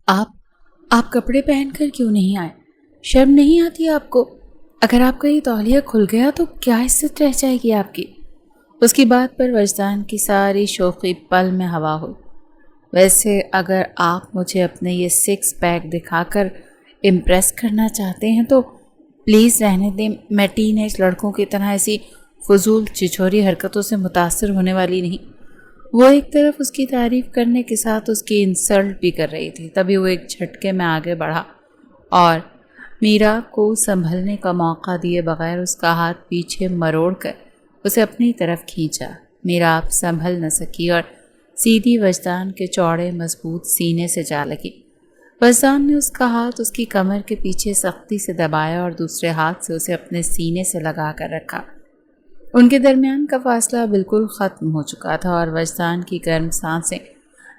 آپ آپ کپڑے پہن کر کیوں نہیں آئے؟ شرم نہیں آتی آپ کو؟ اگر آپ کا یہ تولیہ کھل گیا تو کیا عزت رہ جائے گی آپ کی؟ اس کی بات پر وجدان کی ساری شوخی پل میں ہوا ہوئی۔ ویسے اگر آپ مجھے اپنے یہ 6 پیک دکھا کر امپریس کرنا چاہتے ہیں تو پلیز رہنے دیں۔ میں ٹین ایج لڑکوں کی طرح ایسی فضول چچوری حرکتوں سے متاثر ہونے والی نہیں۔ وہ ایک طرف اس کی تعریف کرنے کے ساتھ اس کی انسلٹ بھی کر رہی تھی۔ تبھی وہ ایک جھٹکے میں آگے بڑھا اور میرا کو سنبھلنے کا موقع دیے بغیر اس کا ہاتھ پیچھے مروڑ کر اسے اپنی طرف کھینچا۔ میرا آپ سنبھل نہ سکی اور سیدھی وجدان کے چوڑے مضبوط سینے سے جا لگی۔ وجدان نے اس کا ہاتھ اس کی کمر کے پیچھے سختی سے دبایا اور دوسرے ہاتھ سے اسے اپنے سینے سے لگا کر رکھا۔ ان کے درمیان کا فاصلہ بالکل ختم ہو چکا تھا اور وجدان کی گرم سانسیں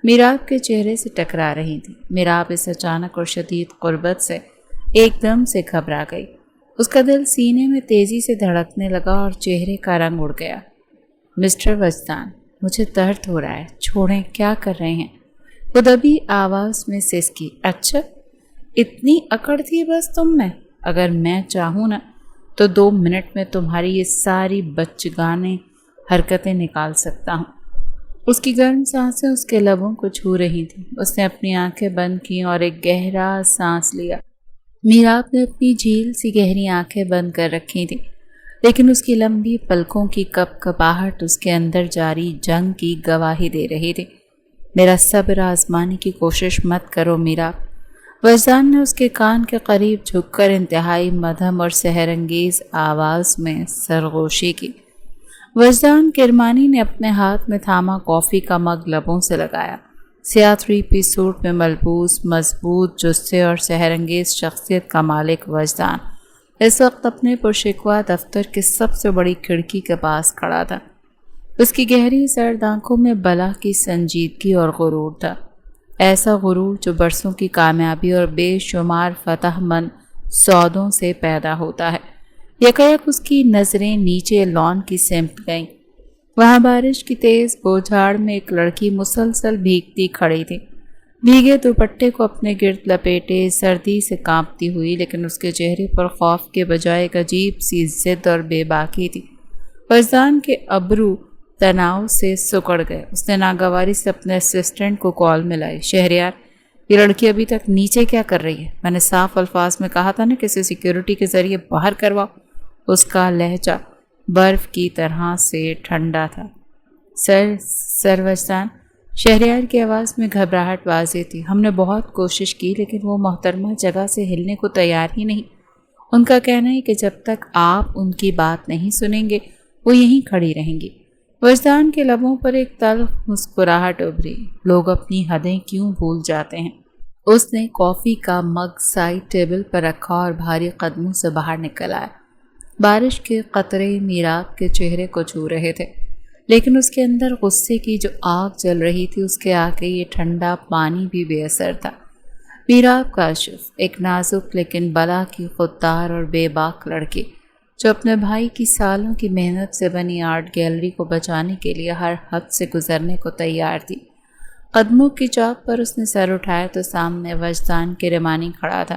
میراب کے چہرے سے ٹکرا رہی تھیں۔ میراب اس اچانک اور شدید قربت سے ایک دم سے گھبرا گئی۔ اس کا دل سینے میں تیزی سے دھڑکنے لگا اور چہرے کا رنگ اڑ گیا۔ مسٹر وجدان، مجھے درد ہو رہا ہے، چھوڑیں، کیا کر رہے ہیں؟ وہ دبی آواز میں سسکی۔ اچھا، اتنی اکڑ تھی بس تم میں؟ اگر میں چاہوں نا تو 2 منٹ میں تمہاری یہ ساری بچگانے حرکتیں نکال سکتا ہوں۔ اس کی گرم سانسیں اس کے لبوں کو چھو رہی تھیں۔ اس نے اپنی آنکھیں بند کیں اور ایک گہرا سانس لیا۔ میراب نے اپنی جھیل سی گہری آنکھیں بند کر رکھی تھیں، لیکن اس کی لمبی پلکوں کی کپ کپاہٹ اس کے اندر جاری جنگ کی گواہی دے رہی تھی۔ میرا صبر آزمانے کی کوشش مت کرو میراب۔ وجدان نے اس کے کان کے قریب جھک کر انتہائی مدھم اور سحر انگیز آواز میں سرگوشی کی۔ وجدان کرمانی نے اپنے ہاتھ میں تھاما کافی کا مگ لبوں سے لگایا۔ سیاہ 3 پیس سوٹ میں ملبوس مضبوط جثے اور سحر انگیز شخصیت کا مالک وجدان اس وقت اپنے پرشکوہ دفتر کے سب سے بڑی کھڑکی کے پاس کھڑا تھا۔ اس کی گہری سرد آنکھوں میں بلا کی سنجیدگی اور غرور تھا، ایسا غرور جو برسوں کی کامیابی اور بے شمار فتح مند سودوں سے پیدا ہوتا ہے۔ یکایک اس کی نظریں نیچے لان کی سمت گئیں۔ وہاں بارش کی تیز بوجھاڑ میں ایک لڑکی مسلسل بھیگتی کھڑی تھی، بھیگے دوپٹے کو اپنے گرد لپیٹے، سردی سے کانپتی ہوئی، لیکن اس کے چہرے پر خوف کے بجائے ایک عجیب سی ضد اور بے باکی تھی۔ وجدان کے ابرو تناؤ سے سکڑ گئے۔ اس نے ناگواری سے اپنے اسسٹنٹ کو کال ملائی۔ شہریار، یہ لڑکی ابھی تک نیچے کیا کر رہی ہے؟ میں نے صاف الفاظ میں کہا تھا نا کسی سیکیورٹی کے ذریعے باہر کرواؤ۔ اس کا لہجہ برف کی طرح سے ٹھنڈا تھا۔ سر وجدان، شہریار کی آواز میں گھبراہٹ واضح تھی۔ ہم نے بہت کوشش کی لیکن وہ محترمہ جگہ سے ہلنے کو تیار ہی نہیں۔ ان کا کہنا ہے کہ جب تک آپ ان کی بات نہیں سنیں گے وہ یہیں کھڑی رہیں گی۔ وجدان کے لبوں پر ایک تلخ مسکراہٹ ابھری۔ لوگ اپنی حدیں کیوں بھول جاتے ہیں؟ اس نے کافی کا مگ سائڈ ٹیبل پر رکھا اور بھاری قدموں سے باہر نکل آیا۔ بارش کے قطرے میراب کے چہرے کو چھو رہے تھے، لیکن اس کے اندر غصے کی جو آگ جل رہی تھی اس کے آگے یہ ٹھنڈا پانی بھی بے اثر تھا۔ میراب کاشف، ایک نازک لیکن بلا کی خوددار اور بے باک لڑکی جو اپنے بھائی کی سالوں کی محنت سے بنی آرٹ گیلری کو بچانے کے لیے ہر حد سے گزرنے کو تیار تھی۔ قدموں کی چوک پر اس نے سر اٹھایا تو سامنے وجدان کرمانی کھڑا تھا۔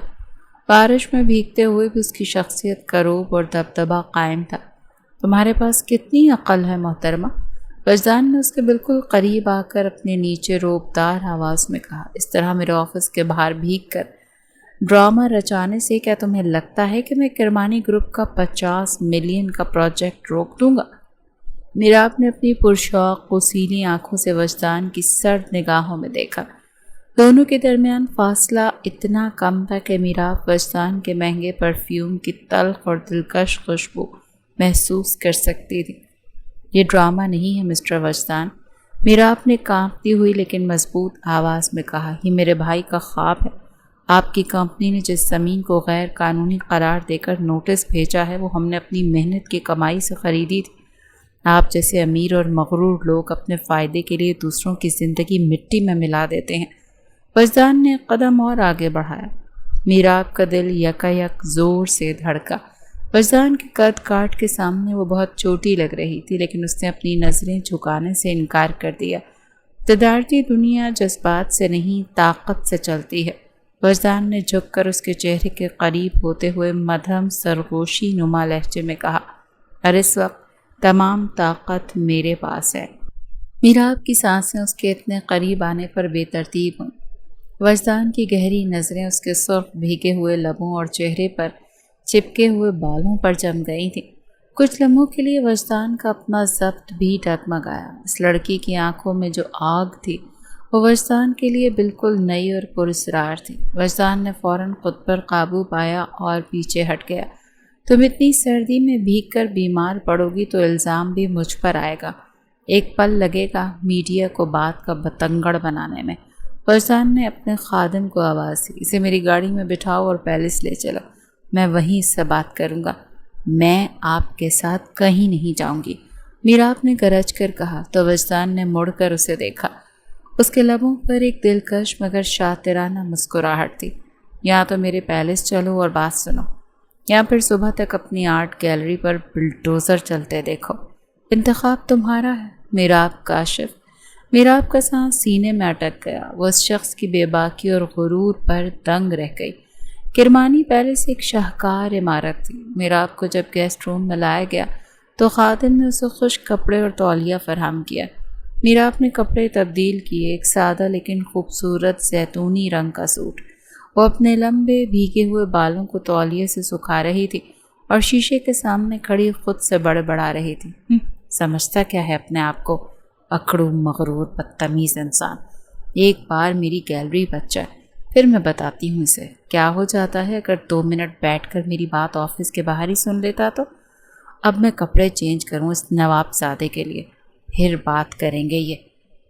بارش میں بھیگتے ہوئے بھی اس کی شخصیت کا روب اور دبدبہ قائم تھا۔ تمہارے پاس کتنی عقل ہے محترمہ؟ وجدان نے اس کے بالکل قریب آ کر اپنے نیچے روبدار آواز میں کہا۔ اس طرح میرے آفس کے باہر بھیگ کر ڈرامہ رچانے سے کیا تمہیں لگتا ہے کہ میں کرمانی گروپ کا 50 ملین کا پروجیکٹ روک دوں گا؟ میراب نے اپنی پرشوق غسیلی آنکھوں سے وجدان کی سرد نگاہوں میں دیکھا۔ دونوں کے درمیان فاصلہ اتنا کم تھا کہ میراب وجدان کے مہنگے پرفیوم کی تلخ اور دلکش خوشبو محسوس کر سکتی تھی۔ یہ ڈرامہ نہیں ہے مسٹر وجدان، میراب نے کانپتی ہوئی لیکن مضبوط آواز میں کہا۔ یہ میرے بھائی کا خواب ہے۔ آپ کی کمپنی نے جس زمین کو غیر قانونی قرار دے کر نوٹس بھیجا ہے وہ ہم نے اپنی محنت کی کمائی سے خریدی تھی۔ آپ جیسے امیر اور مغرور لوگ اپنے فائدے کے لیے دوسروں کی زندگی مٹی میں ملا دیتے ہیں۔ وجدان نے ایک قدم اور آگے بڑھایا۔ میراب کا دل یکایک زور سے دھڑکا۔ وجدان کے قد کاٹ کے سامنے وہ بہت چھوٹی لگ رہی تھی، لیکن اس نے اپنی نظریں جھکانے سے انکار کر دیا۔ تجارتی دنیا جذبات سے نہیں طاقت سے چلتی ہے۔ وجدان نے جھک کر اس کے چہرے کے قریب ہوتے ہوئے مدھم سرگوشی نما لہجے میں کہا، اور اس وقت تمام طاقت میرے پاس ہے۔ میراب کی سانسیں اس کے اتنے قریب آنے پر بے ترتیب ہوئیں۔ وجدان کی گہری نظریں اس کے سرخ بھیگے ہوئے لبوں اور چہرے پر چپکے ہوئے بالوں پر جم گئی تھیں۔ کچھ لمحوں کے لیے وجدان کا اپنا ضبط بھی ڈگمگایا۔ اس لڑکی کی آنکھوں میں جو آگ تھی وہ وجدان کے لیے بالکل نئی اور پراسرار تھی۔ وجدان نے فوراً خود پر قابو پایا اور پیچھے ہٹ گیا۔ تم اتنی سردی میں بھیگ کر بیمار پڑو گی تو الزام بھی مجھ پر آئے گا۔ ایک پل لگے گا میڈیا کو بات کا بتنگڑ بنانے میں۔ وجدان نے اپنے خادم کو آواز دی، اسے میری گاڑی میں بٹھاؤ اور پیلس لے چلو، میں وہیں اس سے بات کروں گا، میں آپ کے ساتھ کہیں نہیں جاؤں گی، میراب نے گرج کر کہا تو وجدان نے مڑ کر اسے دیکھا۔ اس کے لبوں پر ایک دلکش مگر شاطرانہ مسکراہٹ تھی۔ یا تو میرے پیلس چلو اور بات سنو، یا پھر صبح تک اپنی آرٹ گیلری پر بلڈوزر چلتے دیکھو، انتخاب تمہارا ہے۔ میراب کاشف۔ میراب کا سانس سینے میں اٹک گیا۔ وہ اس شخص کی بے باکی اور غرور پر دنگ رہ گئی۔ کرمانی پیلس ایک شاہکار عمارت تھی۔ میراب کو جب گیسٹ روم میں لایا گیا تو خادم نے اسے خشک کپڑے اور تولیہ فراہم کیا۔ میراب نے کپڑے تبدیل کیے، ایک سادہ لیکن خوبصورت زیتونی رنگ کا سوٹ۔ وہ اپنے لمبے بھیگے ہوئے بالوں کو تولیے سے سکھا رہی تھی اور شیشے کے سامنے کھڑی خود سے بڑبڑا رہی تھی۔ سمجھتا کیا ہے اپنے آپ کو، اکڑو مغرور بدتمیز انسان، ایک بار میری گیلری بچ جائے پھر میں بتاتی ہوں اسے کیا ہو جاتا ہے اگر 2 منٹ بیٹھ کر میری بات آفس کے باہر ہی سن لیتا تو۔ اب میں کپڑے چینج کروں اس نواب زادے کے لیے، پھر بات کریں گے یہ۔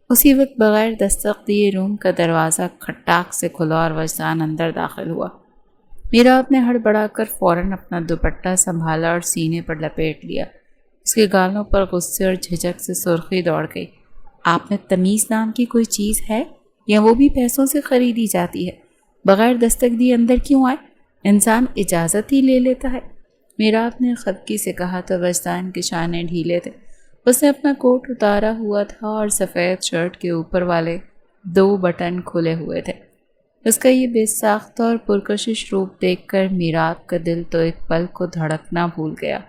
اسی وقت بغیر دستک دیے روم کا دروازہ کھٹاک سے کھلا اور وجدان اندر داخل ہوا۔ میراب نے ہڑبڑا کر فوراً اپنا دوپٹہ سنبھالا اور سینے پر لپیٹ لیا۔ اس کے گالوں پر غصے اور جھجک سے سرخی دوڑ گئی۔ آپ میں تمیز نام کی کوئی چیز ہے یا وہ بھی پیسوں سے خریدی جاتی ہے؟ بغیر دستک دیے اندر کیوں آئے؟ انسان اجازت ہی لے لیتا ہے۔ میراب نے خفگی سے کہا تو وجدان کے شانے ڈھیلے تھے۔ اس نے اپنا کوٹ اتارا ہوا تھا اور سفید شرٹ کے اوپر والے 2 بٹن کھلے ہوئے تھے۔ اس کا یہ بے ساختہ اور پرکشش روپ دیکھ کر میراب کا دل تو ایک پل کو دھڑکنا بھول گیا۔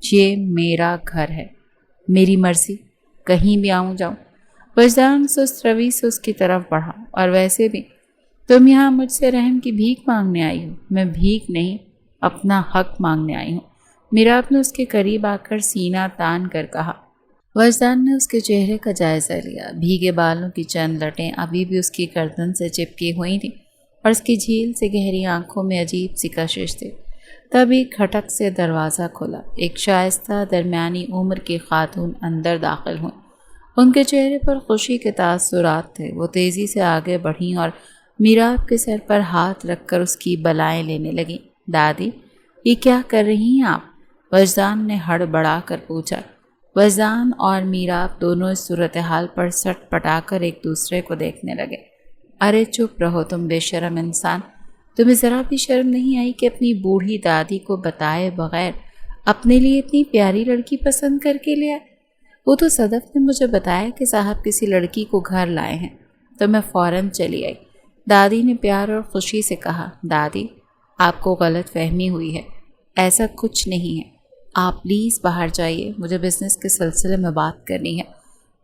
یہ میرا گھر ہے، میری مرضی، کہیں بھی آؤں جاؤں۔ وجدان سست روی سے اس کی طرف بڑھا، اور ویسے بھی تم یہاں مجھ سے رحم کی بھیک مانگنے آئی ہو؟ میں بھیک نہیں، اپنا حق مانگنے آئی ہوں، میراب نے اس کے قریب آ کر سینہ تان کر کہا۔ وجدان نے اس کے چہرے کا جائزہ لیا۔ بھیگے بالوں کی چند لٹیں ابھی بھی اس کی گردن سے چپکی ہوئی تھیں اور اس کی جھیل سے گہری آنکھوں میں عجیب سی کشش تھی۔ تبھی کھٹک سے دروازہ کھلا۔ ایک شائستہ درمیانی عمر کی خاتون اندر داخل ہوئیں۔ ان کے چہرے پر خوشی کے تاثرات تھے۔ وہ تیزی سے آگے بڑھیں اور میراب کے سر پر ہاتھ رکھ کر اس کی بلائیں لینے لگیں۔ دادی، یہ کیا کر رہی ہیں آپ؟ وجدان نے ہڑبڑا کر پوچھا۔ وجدان اور میراب دونوں اس صورتحال پر سٹ پٹا کر ایک دوسرے کو دیکھنے لگے۔ ارے چپ رہو تم بے شرم انسان، تمہیں ذرا بھی شرم نہیں آئی کہ اپنی بوڑھی دادی کو بتائے بغیر اپنے لیے اتنی پیاری لڑکی پسند کر کے لے آئے؟ وہ تو صدف نے مجھے بتایا کہ صاحب کسی لڑکی کو گھر لائے ہیں تو میں فوراً چلی آئی۔ دادی نے پیار اور خوشی سے کہا۔ دادی، آپ کو غلط فہمی ہوئی ہے، ایسا کچھ نہیں ہے، آپ پلیز باہر جائیے، مجھے بزنس کے سلسلے میں بات کرنی ہے۔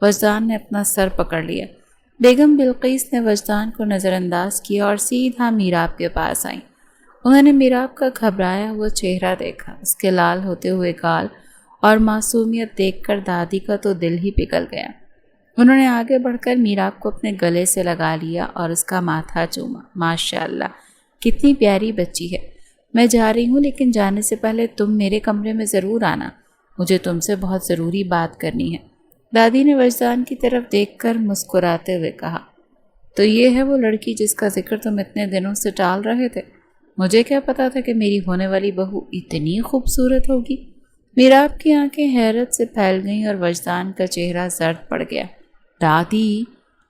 وجدان نے اپنا سر پکڑ لیا۔ بیگم بلقیس نے وجدان کو نظر انداز کیا اور سیدھا میراب کے پاس آئیں۔ انہوں نے میراب کا گھبرایا ہوا چہرہ دیکھا، اس کے لال ہوتے ہوئے گال اور معصومیت دیکھ کر دادی کا تو دل ہی پگھل گیا۔ انہوں نے آگے بڑھ کر میراب کو اپنے گلے سے لگا لیا اور اس کا ماتھا چوما۔ ماشاءاللہ، کتنی پیاری بچی ہے۔ میں جا رہی ہوں لیکن جانے سے پہلے تم میرے کمرے میں ضرور آنا، مجھے تم سے بہت ضروری بات کرنی ہے۔ دادی نے وجدان کی طرف دیکھ کر مسکراتے ہوئے کہا۔ تو یہ ہے وہ لڑکی جس کا ذکر تم اتنے دنوں سے ٹال رہے تھے؟ مجھے کیا پتا تھا کہ میری ہونے والی بہو اتنی خوبصورت ہوگی۔ میراب کی آنکھیں حیرت سے پھیل گئیں اور وجدان کا چہرہ زرد پڑ گیا۔ دادی،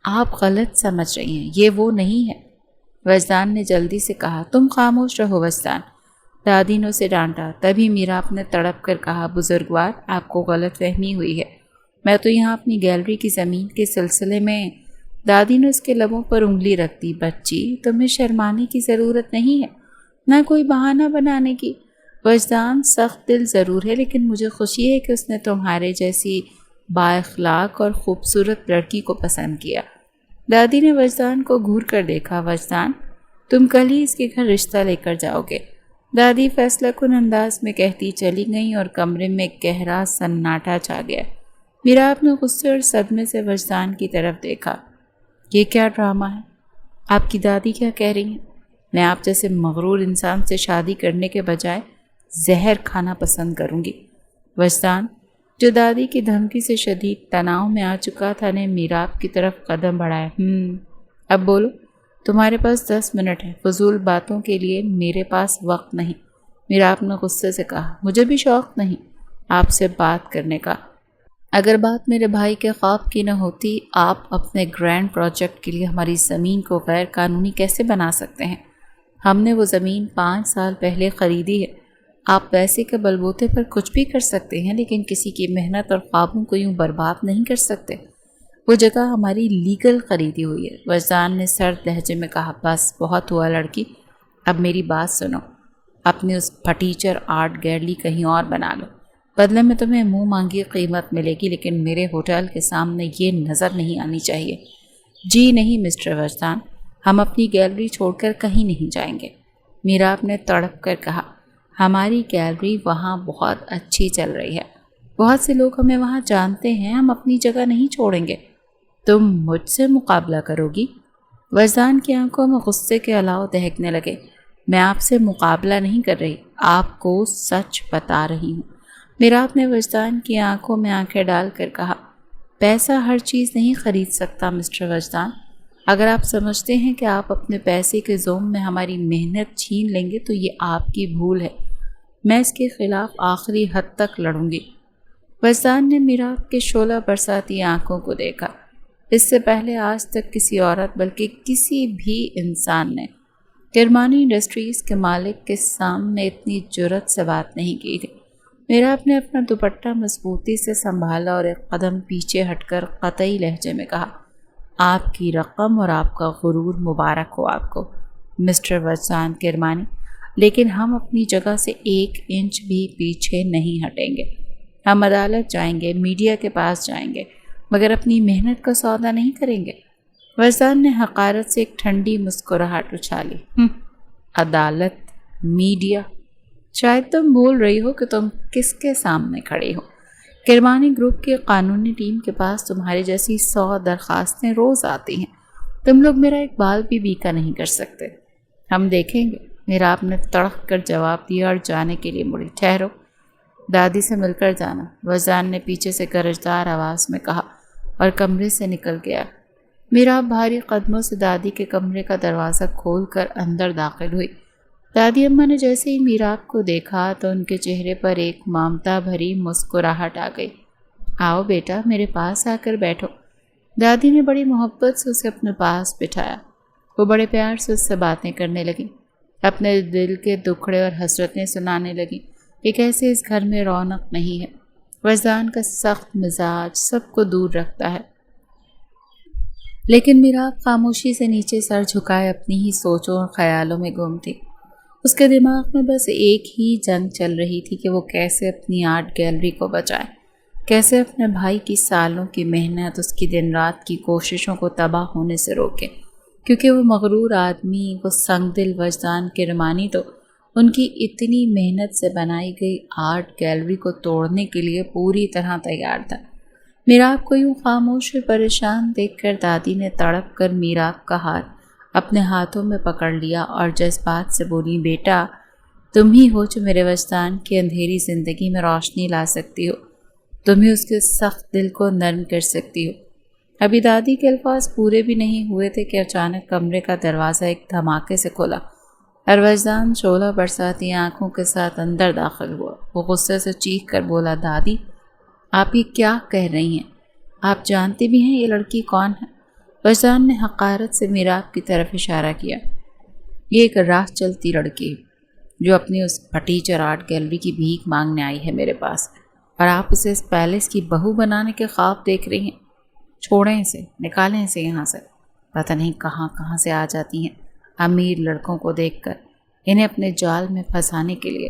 آپ غلط سمجھ رہی ہیں، یہ وہ نہیں ہے، وجدان نے جلدی سے کہا۔ تم خاموش رہو وجدان، دادی نے اسے ڈانٹا۔ تبھی میراب نے تڑپ کر کہا، بزرگوار، آپ کو غلط فہمی ہوئی ہے، میں تو یہاں اپنی گیلری کی زمین کے سلسلے میں… دادی نے اس کے لبوں پر انگلی رکھ دی۔ بچی، تمہیں شرمانے کی ضرورت نہیں ہے، نہ کوئی بہانہ بنانے کی۔ وجدان سخت دل ضرور ہے، لیکن مجھے خوشی ہے کہ اس نے تمہارے جیسی با اخلاق اور خوبصورت لڑکی کو پسند کیا۔ دادی نے وجدان کو گھور کر دیکھا۔ وجدان، تم کل ہی اس کے گھر رشتہ لے کر جاؤ گے، دادی فیصلہ کن انداز میں کہتی چلی گئیں اور کمرے میں گہرا سناٹا چھا گیا۔ میرا آپ نے غصے اور صدمے سے وجدان کی طرف دیکھا۔ یہ کیا ڈرامہ ہے؟ آپ کی دادی کیا کہہ رہی ہیں؟ میں آپ جیسے مغرور انسان سے شادی کرنے کے بجائے زہر کھانا پسند کروں گی۔ وجدان، جو دادی کی دھمکی سے شدید تناؤ میں آ چکا تھا، نے میراب کی طرف قدم بڑھایا۔ اب بولو، تمہارے پاس 10 منٹ ہے، فضول باتوں کے لیے میرے پاس وقت نہیں۔ میراب نے غصے سے کہا۔ مجھے بھی شوق نہیں آپ سے بات کرنے کا۔ اگر بات میرے بھائی کے خواب کی نہ ہوتی، آپ اپنے گرینڈ پروجیکٹ کے لیے ہماری زمین کو غیر قانونی کیسے بنا سکتے ہیں؟ ہم نے وہ زمین 5 سال پہلے خریدی ہے۔ آپ پیسے کے بلبوتے پر کچھ بھی کر سکتے ہیں، لیکن کسی کی محنت اور خوابوں کو یوں برباد نہیں کر سکتے۔ وہ جگہ ہماری لیگل خریدی ہوئی ہے۔ وجدان نے سرد لہجے میں کہا۔ بس بہت ہوا لڑکی، اب میری بات سنو۔ اپنی اس پھٹیچر آرٹ گیلری کہیں اور بنا لو، بدلے میں تمہیں منہ مانگی قیمت ملے گی، لیکن میرے ہوٹل کے سامنے یہ نظر نہیں آنی چاہیے۔ جی نہیں مسٹر وجدان، ہم اپنی گیلری چھوڑ کر کہیں نہیں جائیں گے۔ میراب نے تڑپ کر کہا۔ ہماری گیلری وہاں بہت اچھی چل رہی ہے، بہت سے لوگ ہمیں وہاں جانتے ہیں، ہم اپنی جگہ نہیں چھوڑیں گے۔ تم مجھ سے مقابلہ کرو گی؟ وجدان کی آنکھوں میں غصے کے الاؤ دہکنے لگے۔ میں آپ سے مقابلہ نہیں کر رہی، آپ کو سچ بتا رہی ہوں۔ میراب نے وجدان کی آنکھوں میں آنکھیں ڈال کر کہا۔ پیسہ ہر چیز نہیں خرید سکتا مسٹر وجدان۔ اگر آپ سمجھتے ہیں کہ آپ اپنے پیسے کے زوم میں ہماری محنت چھین لیں گے تو یہ آپ کی بھول ہے۔ میں اس کے خلاف آخری حد تک لڑوں گی۔ وجدان نے میراب کے شعلہ برساتی آنکھوں کو دیکھا۔ اس سے پہلے آج تک کسی عورت بلکہ کسی بھی انسان نے کرمانی انڈسٹریز کے مالک کے سامنے اتنی جرأت سے بات نہیں کی تھی۔ میراب نے اپنا دوپٹہ مضبوطی سے سنبھالا اور ایک قدم پیچھے ہٹ کر قطعی لہجے میں کہا۔ آپ کی رقم اور آپ کا غرور مبارک ہو آپ کو مسٹر وجدان کرمانی، لیکن ہم اپنی جگہ سے 1 انچ بھی پیچھے نہیں ہٹیں گے۔ ہم عدالت جائیں گے، میڈیا کے پاس جائیں گے، مگر اپنی محنت کا سودا نہیں کریں گے۔ وجدان نے حقارت سے ایک ٹھنڈی مسکراہٹ اچھالی۔ عدالت، میڈیا، شاید تم بھول رہی ہو کہ تم کس کے سامنے کھڑی ہو۔ کرمانی گروپ کی قانونی ٹیم کے پاس تمہارے جیسی 100 درخواستیں روز آتی ہیں۔ تم لوگ میرا ایک بال بھی بیکا نہیں کر سکتے۔ ہم دیکھیں گے، میراب نے تڑپ کر جواب دیا اور جانے کے لیے مڑی۔ ٹھہرو، دادی سے مل کر جانا، وجدان نے پیچھے سے گرجدار آواز میں کہا اور کمرے سے نکل گیا۔ میراب بھاری قدموں سے دادی کے کمرے کا دروازہ کھول کر اندر داخل ہوئی۔ دادی اماں نے جیسے ہی میراب کو دیکھا تو ان کے چہرے پر ایک ممتا بھری مسکراہٹ آ گئی۔ آؤ بیٹا، میرے پاس آ کر بیٹھو۔ دادی نے بڑی محبت سے اسے اپنے پاس بٹھایا۔ وہ بڑے پیار سے اس سے باتیں کرنے لگیں، اپنے دل کے دکھڑے اور حسرتیں سنانے لگیں کہ کیسے اس گھر میں رونق نہیں ہے۔ وجدان کا سخت مزاج سب کو دور رکھتا ہے، لیکن میراب خاموشی سے نیچے سر جھکائے اپنی ہی سوچوں اور خیالوں میں گم تھی۔ اس کے دماغ میں بس ایک ہی جنگ چل رہی تھی کہ وہ کیسے اپنی آرٹ گیلری کو بچائے، کیسے اپنے بھائی کی سالوں کی محنت، اس کی دن رات کی کوششوں کو تباہ ہونے سے روکے، کیونکہ وہ مغرور آدمی، وہ سنگ دل وجدان کرمانی تو ان کی اتنی محنت سے بنائی گئی آرٹ گیلری کو توڑنے کے لیے پوری طرح تیار تھا۔ میراب کو یوں خاموش اور پریشان دیکھ کر دادی نے تڑپ کر میراب کا ہاتھ اپنے ہاتھوں میں پکڑ لیا اور جذبات سے بولی، بیٹا تم ہی ہو جو میرے وجدان کی اندھیری زندگی میں روشنی لا سکتی ہو، تم ہی اس کے سخت دل کو نرم کر سکتی ہو۔ ابھی دادی کے الفاظ پورے بھی نہیں ہوئے تھے کہ اچانک کمرے کا دروازہ ایک دھماکے سے کھلا اور وجدان شعلہ برساتی آنکھوں کے ساتھ اندر داخل ہوا۔ وہ غصے سے چیخ کر بولا، دادی آپ یہ کیا کہہ رہی ہیں؟ آپ جانتی بھی ہیں یہ لڑکی کون ہے؟ وجدان نے حقارت سے میراب کی طرف اشارہ کیا۔ یہ ایک راہ چلتی لڑکی جو اپنی اس پھٹیچر آرٹ گیلری کی بھیک مانگنے آئی ہے میرے پاس۔ اور آپ اسے اس پیلس کی بہو بنانے کے خواب دیکھ رہی ہیں۔ چھوڑیں اسے، نکالیں اسے یہاں سے۔ پتہ نہیں کہاں کہاں سے آ جاتی ہیں امیر لڑکوں کو دیکھ کر انہیں اپنے جال میں پھنسانے کے لیے۔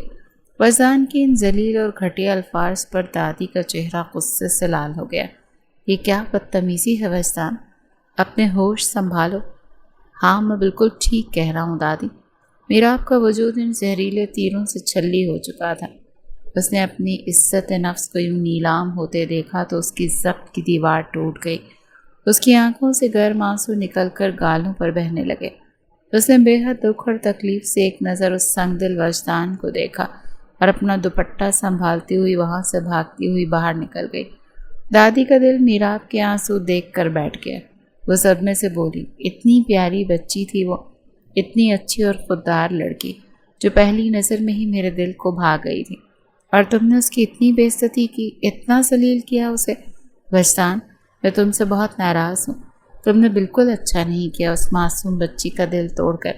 وجدان کی ان ذلیل اور گھٹیا الفاظ پر دادی کا چہرہ غصے سے لال ہو گیا۔ یہ کیا بدتمیزی ہے وجدان؟ اپنے ہوش سنبھالو۔ ہاں میں بالکل ٹھیک کہہ رہا ہوں دادی۔ میرا آپ کا وجود ان زہریلے تیروں سے چھلی ہو چکا تھا۔ اس نے اپنی عزت نفس کو یوں نیلام ہوتے دیکھا تو اس کی ضبط کی دیوار ٹوٹ گئی۔ اس کی آنکھوں سے گرم آنسو نکل کر گالوں پر بہنے لگے۔ اس نے بے حد دکھ اور تکلیف سے ایک نظر اس سنگ دل وجدان کو دیکھا اور اپنا دوپٹہ سنبھالتی ہوئی وہاں سے بھاگتی ہوئی باہر نکل گئی۔ دادی کا دل میراب کے آنسو دیکھ کر بیٹھ گیا۔ وہ صدمے سے بولی، اتنی پیاری بچی تھی وہ، اتنی اچھی اور خوددار لڑکی جو پہلی نظر میں ہی میرے دل کو بھا گئی تھی، اور تم نے اس کی اتنی بے عزتی کی، اتنا ذلیل کیا اسے۔ وجدان، میں تم سے بہت ناراض ہوں۔ تم نے بالکل اچھا نہیں کیا اس معصوم بچی کا دل توڑ کر۔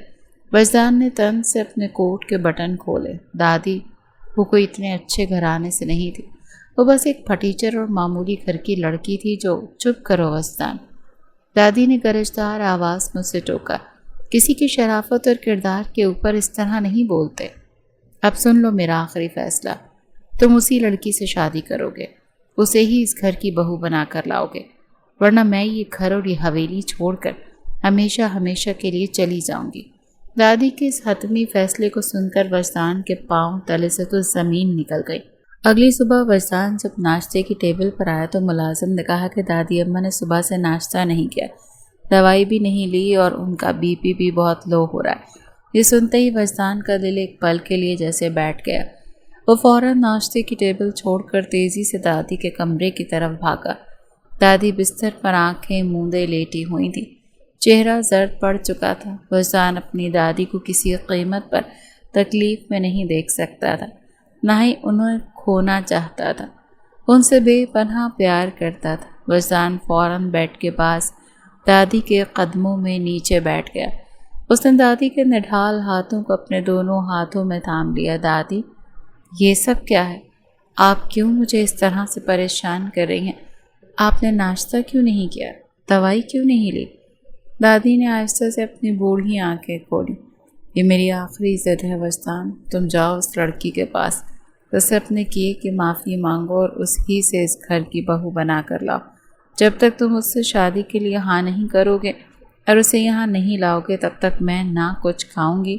وجدان نے تن سے اپنے کوٹ کے بٹن کھولے۔ دادی، وہ کوئی اتنے اچھے گھرانے سے نہیں تھی، وہ بس ایک پھٹیچر اور معمولی گھر کی لڑکی تھی جو… چپ کرو وجدان، دادی نے گرجدار آواز میں اسے ٹوکا۔ کسی کی شرافت اور کردار کے اوپر اس طرح نہیں بولتے۔ اب سن لو میرا آخری فیصلہ، تم اسی لڑکی سے شادی کرو گے، اسے ہی اس گھر کی بہو بنا کر لاؤ گے، ورنہ میں یہ گھر اور یہ حویلی چھوڑ کر ہمیشہ ہمیشہ کے لیے چلی جاؤں گی۔ دادی کے اس حتمی فیصلے کو سن کر وجدان کے پاؤں تلے سے تو زمین نکل گئی۔ اگلی صبح وجدان جب ناشتے کی ٹیبل پر آیا تو ملازم نے کہا کہ دادی اماں نے صبح سے ناشتہ نہیں کیا، دوائی بھی نہیں لی اور ان کا بی پی بھی بہت لو ہو رہا ہے۔ یہ سنتے ہی وجدان کا دل ایک پل کے لیے جیسے بیٹھ گیا۔ وہ فوراً ناشتے کی ٹیبل چھوڑ کر تیزی سے دادی کے کمرے کی طرف بھاگا۔ دادی بستر پر آنکھیں موندے لیٹی ہوئی تھی، چہرہ زرد پڑ چکا تھا۔ وجدان اپنی دادی کو کسی قیمت پر تکلیف میں نہیں دیکھ سکتا تھا، نہ ہی انہیں کھونا چاہتا تھا، ان سے بے پناہ پیار کرتا تھا۔ وجدان فوراً بیڈ کے پاس دادی کے قدموں میں نیچے بیٹھ گیا۔ اس نے دادی کے نڈھال ہاتھوں کو اپنے دونوں ہاتھوں میں تھام لیا۔ دادی، یہ سب کیا ہے؟ آپ کیوں مجھے اس طرح سے پریشان کر رہی ہیں؟ آپ نے ناشتہ کیوں نہیں کیا؟ دوائی کیوں نہیں لی؟ دادی نے آہستہ سے اپنی بوڑھی آنکھیں کھولی۔ یہ میری آخری عزت ہے وجدان، تم جاؤ اس لڑکی کے پاس، اس سے اپنے کیے کی معافی مانگو اور اس ہی سے اس گھر کی بہو بنا کر لاؤ۔ جب تک تم اس سے شادی کے لیے ہاں نہیں کرو گے اور اسے یہاں نہیں لاؤ گے تب تک میں نہ کچھ کھاؤں گی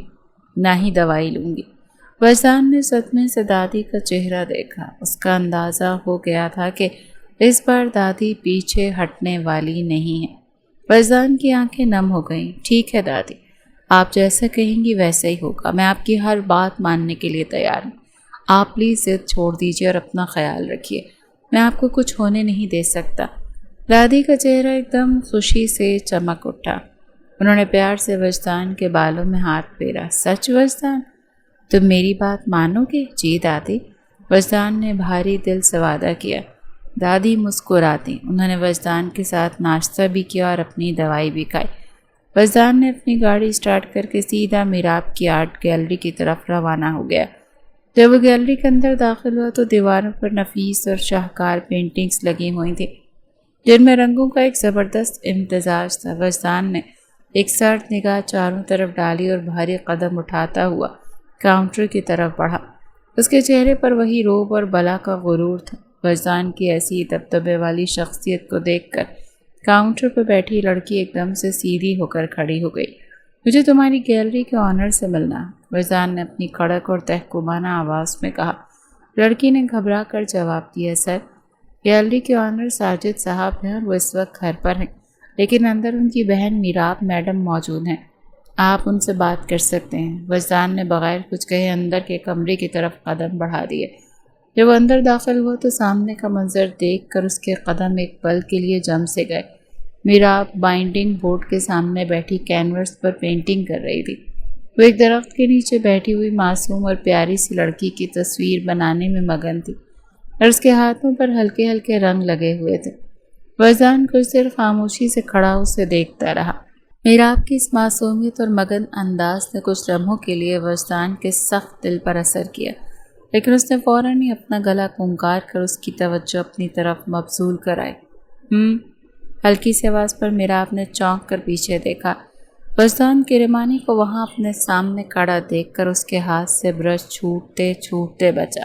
نہ ہی دوائی لوں گی۔ وجدان نے صدمے سے دادی کا چہرہ دیکھا۔ اس کا اندازہ ہو گیا تھا کہ اس بار دادی پیچھے ہٹنے والی نہیں ہے۔ وجدان کی آنکھیں نم ہو گئیں۔ ٹھیک ہے دادی، آپ جیسا کہیں گی ویسا ہی ہوگا، میں آپ کی ہر بات ماننے کے لیے تیار ہوں۔ آپ پلیز ضد چھوڑ دیجیے اور اپنا خیال رکھیے، میں آپ کو کچھ ہونے نہیں دے سکتا۔ دادی کا چہرہ ایک دم خوشی سے چمک اٹھا۔ انہوں نے پیار سے وجدان کے بالوں میں ہاتھ پھیرا۔ سچ وجدان، تم میری بات مانو گے؟ جی دادی، وجدان نے بھاری دل سے وعدہ کیا۔ دادی مسکراتی، انہوں نے وجدان کے ساتھ ناشتہ بھی کیا اور اپنی دوائی بھی کھائی۔ وجدان نے اپنی گاڑی سٹارٹ کر کے سیدھا میراب کی آرٹ گیلری کی طرف روانہ ہو گیا۔ جب وہ گیلری کے اندر داخل ہوا تو دیواروں پر نفیس اور شاہکار پینٹنگز لگی ہوئی تھیں جن میں رنگوں کا ایک زبردست امتزاج تھا۔ وجدان نے ایک سرد نگاہ چاروں طرف ڈالی اور بھاری قدم اٹھاتا ہوا کاؤنٹر کی طرف بڑھا۔ اس کے چہرے پر وہی روب اور بلا کا غرور تھا۔ وجدان کی ایسی دبدبے والی شخصیت کو دیکھ کر کاؤنٹر پر بیٹھی لڑکی ایک دم سے سیدھی ہو کر کھڑی ہو گئی۔ مجھے تمہاری گیلری کے آنر سے ملنا، وجدان نے اپنی کڑک اور تحکمانہ آواز میں کہا۔ لڑکی نے گھبرا کر جواب دیا، سر، گیلری کے آنر ساجد صاحب ہیں اور وہ اس وقت گھر پر ہیں، لیکن اندر ان کی بہن میراب میڈم موجود ہیں، آپ ان سے بات کر سکتے ہیں۔ وجدان نے بغیر کچھ کہے اندر کے کمرے کی طرف قدم بڑھا دیے۔ جب وہ اندر داخل ہوا تو سامنے کا منظر دیکھ کر اس کے قدم ایک پل کے لیے جم سے گئے۔ میراب بائنڈنگ بورڈ کے سامنے بیٹھی کینوس پر پینٹنگ کر رہی تھی۔ وہ ایک درخت کے نیچے بیٹھی ہوئی معصوم اور پیاری سی لڑکی کی تصویر بنانے میں مگن تھی اور اس کے ہاتھوں پر ہلکے ہلکے رنگ لگے ہوئے تھے۔ وجدان کچھ دیر خاموشی سے کھڑا اسے دیکھتا رہا۔ میراب کی اس معصومیت اور مگن انداز نے کچھ لمحوں کے لیے وجدان کے سخت دل پر اثر کیا، لیکن اس نے فوراً ہی اپنا گلا پھنکار کر اس کی توجہ اپنی طرف مبذول کرائی۔ ہلکی سی آواز پر میراب نے چونک کر پیچھے دیکھا۔ وجدان کرمانی کو وہاں اپنے سامنے کھڑا دیکھ کر اس کے ہاتھ سے برش چھوٹتے چھوٹتے بچا۔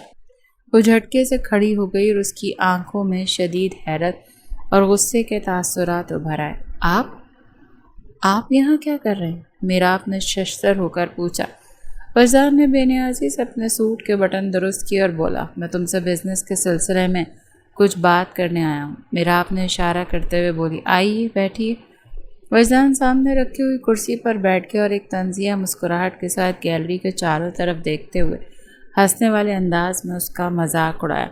وہ جھٹکے سے کھڑی ہو گئی اور اس کی آنکھوں میں شدید حیرت اور غصے کے تاثرات ابھر آئے۔ آپ یہاں کیا کر رہے ہیں؟ میراب نے ششدر ہو کر پوچھا۔ وجدان نے بے نیازی سے اپنے سوٹ کے بٹن درست کیے اور بولا، میں تم سے بزنس کے سلسلے میں کچھ بات کرنے آیا ہوں۔ میراب نے اشارہ کرتے ہوئے بولی، آئیے بیٹھیے۔ وجدان سامنے رکھی ہوئی کرسی پر بیٹھ کے اور ایک طنزیہ مسکراہٹ کے ساتھ گیلری کے چاروں طرف دیکھتے ہوئے ہنسنے والے انداز میں اس کا مذاق اڑایا۔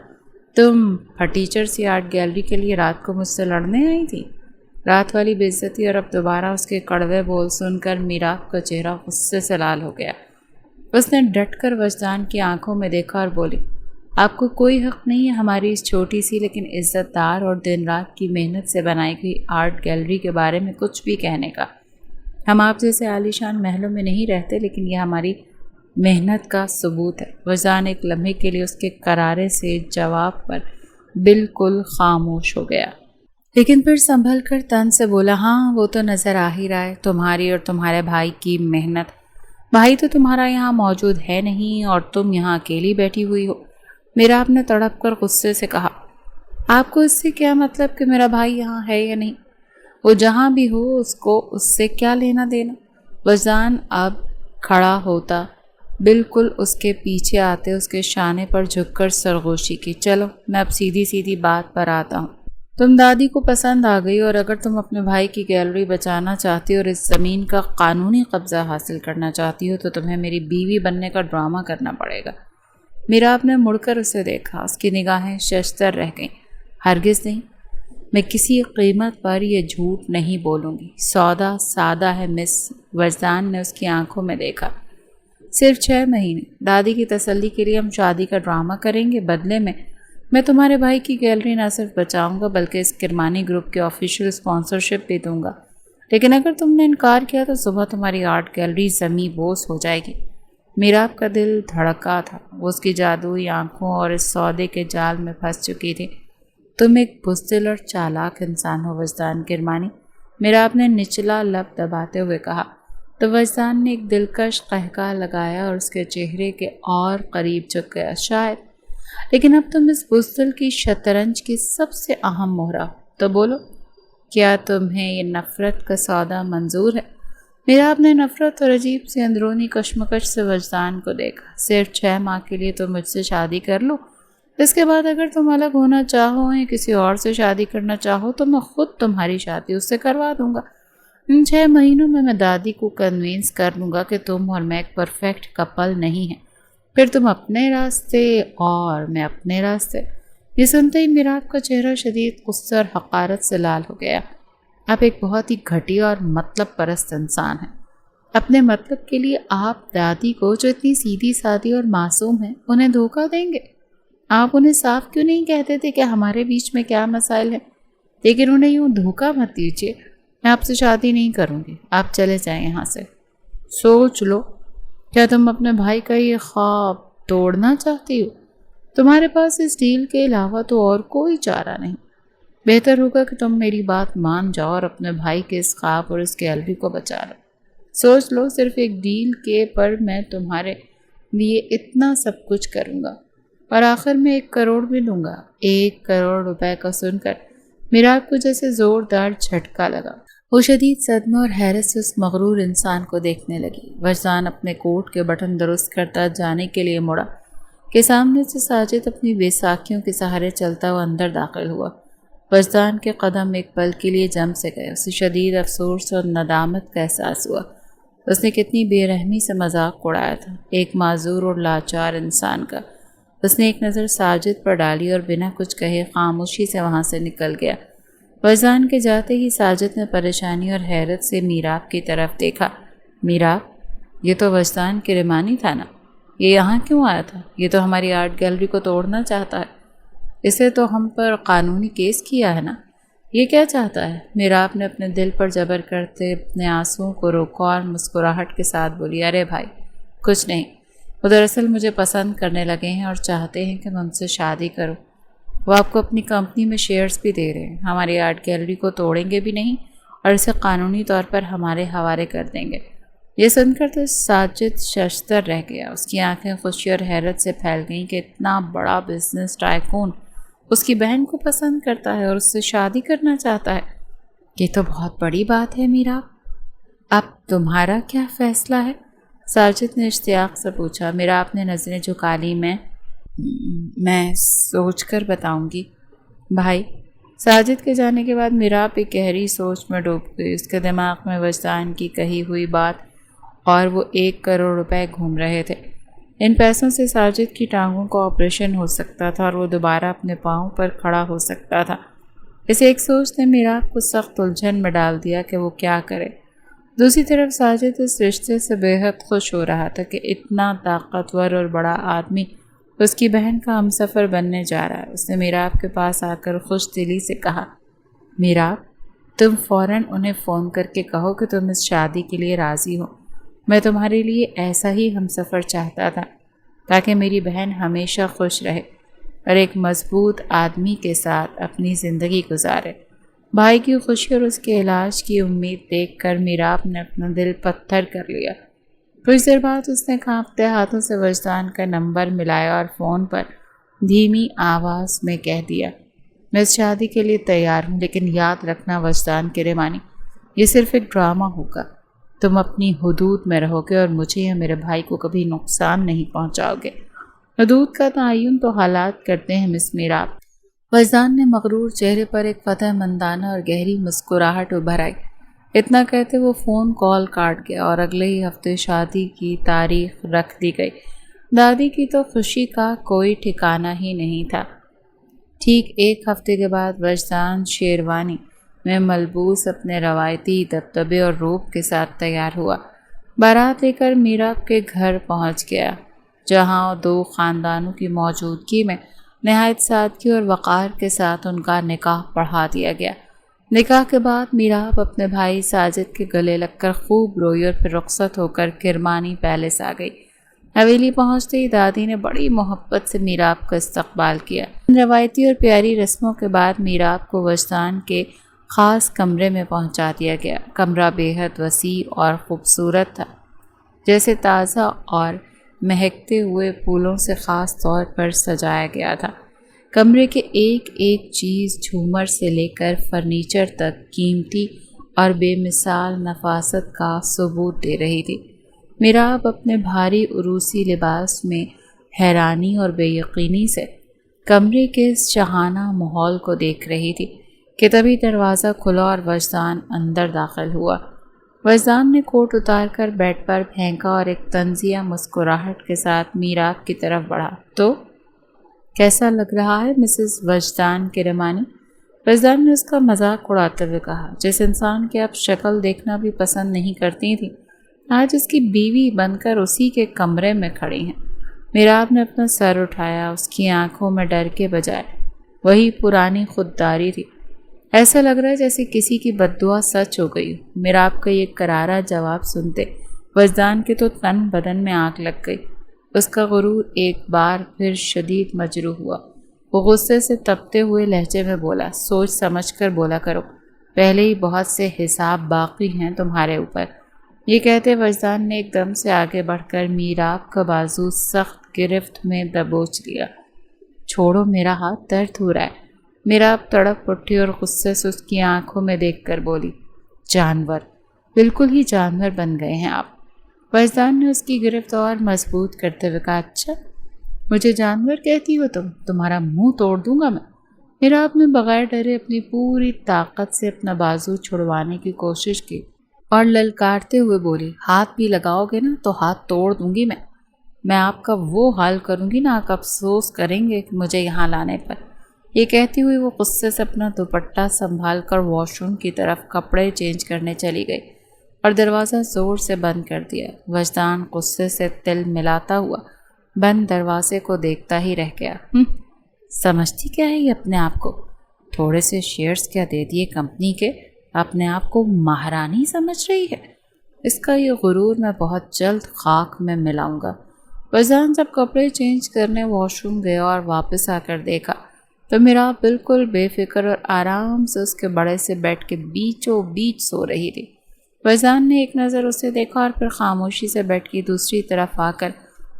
تم فرنیچر سی آرٹ گیلری کے لیے رات کو مجھ سے لڑنے آئی تھی؟ رات والی بے عزتی اور اب دوبارہ اس کے کڑوے بول سن کر میراب کا چہرہ غصے سے لال ہو گیا۔ اس نے ڈٹ کر وجدان کی آنکھوں میں دیکھا اور بولی، آپ کو کوئی حق نہیں ہے ہماری اس چھوٹی سی لیکن عزت دار اور دن رات کی محنت سے بنائی گئی آرٹ گیلری کے بارے میں کچھ بھی کہنے کا۔ ہم آپ جیسے عالیشان محلوں میں نہیں رہتے، لیکن یہ ہماری محنت کا ثبوت ہے۔ وجدان ایک لمحے کے لیے اس کے کرارے سے جواب پر بالکل خاموش ہو گیا، لیکن پھر سنبھل کر تن سے بولا، ہاں وہ تو نظر آ ہی رہا ہے، تمہاری اور تمہارے بھائی کی محنت۔ بھائی تو تمہارا یہاں موجود ہے نہیں اور تم یہاں اکیلی بیٹھی ہوئی ہو۔ میراب نے تڑپ کر غصے سے کہا، آپ کو اس سے کیا مطلب کہ میرا بھائی یہاں ہے یا نہیں؟ وہ جہاں بھی ہو اس کو اس سے کیا لینا دینا؟ وجدان اب کھڑا ہوتا، بالکل اس کے پیچھے آتے اس کے شانے پر جھک کر سرگوشی کی، چلو میں اب سیدھی بات پر آتا ہوں۔ تم دادی کو پسند آ گئی اور اگر تم اپنے بھائی کی گیلری بچانا چاہتی ہو اور اس زمین کا قانونی قبضہ حاصل کرنا چاہتی ہو تو تمہیں میری بیوی بننے کا ڈرامہ کرنا پڑے گا۔ میراب نے مڑ کر اسے دیکھا، اس کی نگاہیں ششدر رہ گئیں۔ ہرگز نہیں، میں کسی قیمت پر یہ جھوٹ نہیں بولوں گی، سودا سادہ ہے مس۔ وجدان نے اس کی آنکھوں میں دیکھا، صرف 6 مہینے دادی کی تسلی کے لیے ہم شادی کا ڈرامہ کریں گے، بدلے میں تمہارے بھائی کی گیلری نہ صرف بچاؤں گا بلکہ اس کرمانی گروپ کے آفیشیل اسپانسرشپ بھی دوں گا، لیکن اگر تم نے انکار کیا تو صبح تمہاری آرٹ گیلری زمیں بوس ہو جائے گی۔ میراب کا دل دھڑکا تھا، وہ اس کی جادوئی آنکھوں اور اس سودے کے جال میں پھنس چکی تھی۔ تم ایک بزدل اور چالاک انسان ہو وجدان کرمانی، میراب نے نچلا لب دباتے ہوئے کہا۔ تو وجدان نے ایک دلکش قہقہ لگایا اور اس کے چہرے کے اور قریب جھک گیا، شاید، لیکن اب تم اس بزدل کی شطرنج کی سب سے اہم مہرہ ہو، تو بولو کیا تمہیں یہ نفرت کا سودا منظور ہے؟ میراب نے نفرت اور عجیب سی اندرونی کشمکش سے وجدان کو دیکھا۔ صرف 6 ماہ کے لیے تم مجھ سے شادی کر لو، اس کے بعد اگر تم الگ ہونا چاہو یا کسی اور سے شادی کرنا چاہو تو میں خود تمہاری شادی اس سے کروا دوں گا۔ ان 6 مہینوں میں دادی کو کنوینس کر لوں گا کہ تم اور میں ایک پرفیکٹ کپل نہیں ہیں، پھر تم اپنے راستے اور میں اپنے راستے۔ یہ سنتے ہی میراب کا چہرہ شدید غصے اور حقارت سے لال ہو گیا۔ آپ ایک بہت ہی گھٹیا اور مطلب پرست انسان ہیں۔ اپنے مطلب کے لیے آپ دادی کو جو اتنی سیدھی سادی اور معصوم ہیں انہیں دھوکہ دیں گے؟ آپ انہیں صاف کیوں نہیں کہتے تھے کہ ہمارے بیچ میں کیا مسائل ہیں؟ لیکن انہیں یوں دھوکہ مت دیجیے، میں آپ سے شادی نہیں کروں گی، آپ چلے جائیں یہاں سے۔ سوچ لو، کیا تم اپنے بھائی کا یہ خواب توڑنا چاہتی ہو؟ تمہارے پاس اس ڈیل کے علاوہ تو اور کوئی چارہ نہیں۔ بہتر ہوگا کہ تم میری بات مان جاؤ اور اپنے بھائی کے اس خواب اور اس گیلری کو بچا لو۔ سوچ لو، صرف ایک ڈیل کے پر میں تمہارے لیے اتنا سب کچھ کروں گا اور آخر میں 1 کروڑ بھی دوں گا۔ 1 کروڑ روپے کا سن کر میراب کو جیسے زوردار جھٹکا لگا۔ وہ شدید صدمے اور حیرت سے اس مغرور انسان کو دیکھنے لگی۔ وجدان اپنے کوٹ کے بٹن درست کرتا جانے کے لیے مڑا کہ سامنے سے ساجد اپنی بیساکھیوں کے سہارے چلتا ہوا اندر داخل ہوا۔ وجدان کے قدم ایک پل کے لیے جم سے گئے، اسے شدید افسوس اور ندامت کا احساس ہوا۔ اس نے کتنی بے رحمی سے مذاق اڑایا تھا، ایک معذور اور لاچار انسان کا۔ اس نے ایک نظر ساجد پر ڈالی اور بنا کچھ کہے خاموشی سے وہاں سے نکل گیا۔ وجدان کے جاتے ہی ساجد نے پریشانی اور حیرت سے میراب کی طرف دیکھا۔ میراب، یہ تو وجدان کرمانی تھا نا؟ یہ یہاں کیوں آیا تھا؟ یہ تو ہماری آرٹ گیلری کو توڑنا چاہتا ہے، اسے تو ہم پر قانونی کیس کیا ہے نا؟ یہ کیا چاہتا ہے؟ میراب نے اپنے دل پر جبر کرتے اپنے آنسوؤں کو روکا اور مسکراہٹ کے ساتھ بولی، ارے بھائی کچھ نہیں، وہ دراصل مجھے پسند کرنے لگے ہیں اور چاہتے ہیں کہ میں ان سے شادی کروں۔ وہ آپ کو اپنی کمپنی میں شیئرز بھی دے رہے ہیں، ہماری آرٹ گیلری کو توڑیں گے بھی نہیں اور اسے قانونی طور پر ہمارے حوالے کر دیں گے۔ یہ سن کر تو ساجد ششدر رہ گیا۔ اس کی آنکھیں خوشی اور حیرت سے پھیل گئیں کہ اتنا بڑا بزنس ٹائکون اس کی بہن کو پسند کرتا ہے اور اس سے شادی کرنا چاہتا ہے۔ یہ تو بہت بڑی بات ہے میرا۔ اب تمہارا کیا فیصلہ ہے؟ ساجد نے اشتیاق سے پوچھا۔ میرا آپ نے نظریں جھکا لی۔ میں سوچ کر بتاؤں گی بھائی۔ ساجد کے جانے کے بعد میرا آپ ایک گہری سوچ میں ڈوب گئی۔ اس کے دماغ میں وجدان کی کہی ہوئی بات اور وہ 1 کروڑ روپے گھوم رہے تھے۔ ان پیسوں سے ساجد کی ٹانگوں کا آپریشن ہو سکتا تھا اور وہ دوبارہ اپنے پاؤں پر کھڑا ہو سکتا تھا۔ اس ایک سوچ نے میرا آپ کو سخت الجھن میں ڈال دیا کہ وہ کیا کرے۔ دوسری طرف ساجد اس رشتے سے بے حد خوش ہو رہا تھا کہ اتنا طاقتور اور بڑا آدمی اس کی بہن کا ہمسفر بننے جا رہا ہے۔ اس نے میرا آپ کے پاس آ کر خوش دلی سے کہا، میرا تم فوراً انہیں فون کر کے کہو کہ تم اس شادی کے لیے راضی ہو۔ میں تمہارے لیے ایسا ہی ہمسفر چاہتا تھا تاکہ میری بہن ہمیشہ خوش رہے اور ایک مضبوط آدمی کے ساتھ اپنی زندگی گزارے۔ بھائی کی خوشی اور اس کے علاج کی امید دیکھ کر میرا آپ نے اپنا دل پتھر کر لیا۔ کچھ دیر بعد اس نے کانپتے ہاتھوں سے وجدان کا نمبر ملایا اور فون پر دھیمی آواز میں کہہ دیا، میں اس شادی کے لیے تیار ہوں، لیکن یاد رکھنا وجدان کرمانی، یہ صرف ایک ڈرامہ ہوگا۔ تم اپنی حدود میں رہو گے اور مجھے یا میرے بھائی کو کبھی نقصان نہیں پہنچاؤ گے۔ حدود کا تعین تو حالات کرتے ہیں مس میرا۔ وجدان نے مغرور چہرے پر ایک فتح مندانہ اور گہری مسکراہٹ ابھر آئی۔ اتنا کہتے وہ فون کال کاٹ گیا اور اگلے ہی ہفتے شادی کی تاریخ رکھ دی گئی۔ دادی کی تو خوشی کا کوئی ٹھکانہ ہی نہیں تھا۔ ٹھیک 1 ہفتے کے بعد وجدان شیروانی میں ملبوس اپنے روایتی دبدبے اور روب کے ساتھ تیار ہوا۔ بارات لے کر میراب کے گھر پہنچ گیا، جہاں 2 خاندانوں کی موجودگی میں نہایت سادگی اور وقار کے ساتھ ان کا نکاح پڑھا دیا گیا۔ نکاح کے بعد میراب اپنے بھائی ساجد کے گلے لگ کر خوب روئی اور پھر رخصت ہو کر کرمانی پیلس آ گئی۔ حویلی پہنچتے ہی دادی نے بڑی محبت سے میراب کا استقبال کیا۔ روایتی اور پیاری رسموں کے بعد میراب کو وجدان کے خاص کمرے میں پہنچا دیا گیا۔ کمرہ بے حد وسیع اور خوبصورت تھا، جیسے تازہ اور مہکتے ہوئے پھولوں سے خاص طور پر سجایا گیا تھا۔ کمرے کے ایک ایک چیز جھومر سے لے کر فرنیچر تک قیمتی اور بے مثال نفاست کا ثبوت دے رہی تھی۔ میراب اپنے بھاری عروسی لباس میں حیرانی اور بے یقینی سے کمرے کے اس شاہانہ ماحول کو دیکھ رہی تھی کہ تبھی دروازہ کھلا اور وجدان اندر داخل ہوا۔ وجدان نے کوٹ اتار کر بیڈ پر پھینکا اور ایک طنزیہ مسکراہٹ کے ساتھ میراب کی طرف بڑھا۔ تو کیسا لگ رہا ہے مسز وجدان کرمانی؟ وجدان نے اس کا مذاق اڑاتے ہوئے کہا۔ جس انسان کی آپ شکل دیکھنا بھی پسند نہیں کرتی تھی، آج اس کی بیوی بن کر اسی کے کمرے میں کھڑی ہیں۔ میراب نے اپنا سر اٹھایا۔ اس کی آنکھوں میں ڈر کے بجائے وہی پرانی خودداری تھی۔ ایسا لگ رہا ہے جیسے کسی کی بددعا سچ ہو گئی۔ میراب کا یہ کرارا جواب سنتے وجدان کے تو تن بدن میں آگ لگ گئی۔ اس کا غرور ایک بار پھر شدید مجروح ہوا۔ وہ غصے سے تپتے ہوئے لہجے میں بولا، سوچ سمجھ کر بولا کرو، پہلے ہی بہت سے حساب باقی ہیں تمہارے اوپر۔ یہ کہتے وجدان نے ایک دم سے آگے بڑھ کر میراب کا بازو سخت گرفت میں دبوچ لیا۔ چھوڑو میرا ہاتھ، درد ہو رہا ہے۔ میراب تڑپ اٹھی اور غصے سے اس کی آنکھوں میں دیکھ کر بولی، جانور، بالکل ہی جانور بن گئے ہیں آپ۔ وجدان نے اس کی گرفت اور مضبوط کرتے ہوئے کہا، اچھا مجھے جانور کہتی ہو تم؟ تمہارا منہ توڑ دوں گا میں۔ میراب نے بغیر ڈرے اپنی پوری طاقت سے اپنا بازو چھڑوانے کی کوشش کی اور للکارتے ہوئے بولی، ہاتھ بھی لگاؤ گے نا تو ہاتھ توڑ دوں گی میں آپ کا وہ حال کروں گی نا، آپ افسوس کریں گے مجھے یہاں لانے پر۔ یہ کہتی ہوئی وہ غصے سے اپنا دوپٹہ سنبھال کر واش روم کی طرف کپڑے چینج کرنے چلی گئی اور دروازہ زور سے بند کر دیا۔ وجدان غصے سے تل ملاتا ہوا بند دروازے کو دیکھتا ہی رہ گیا۔ سمجھتی کیا ہے یہ اپنے آپ کو؟ تھوڑے سے شیئرز کیا دے دیے کمپنی کے، اپنے آپ کو مہارانی سمجھ رہی ہے؟ اس کا یہ غرور میں بہت جلد خاک میں ملاؤں گا۔ وجدان جب کپڑے چینج کرنے واش روم گیا اور واپس آ کر دیکھا تو میرا بالکل بے فکر اور آرام سے اس کے بڑے سے بیڈ کے بیچوں بیچ سو رہی تھی۔ وجدان نے ایک نظر اسے دیکھا اور پھر خاموشی سے بیڈ کی دوسری طرف آ کر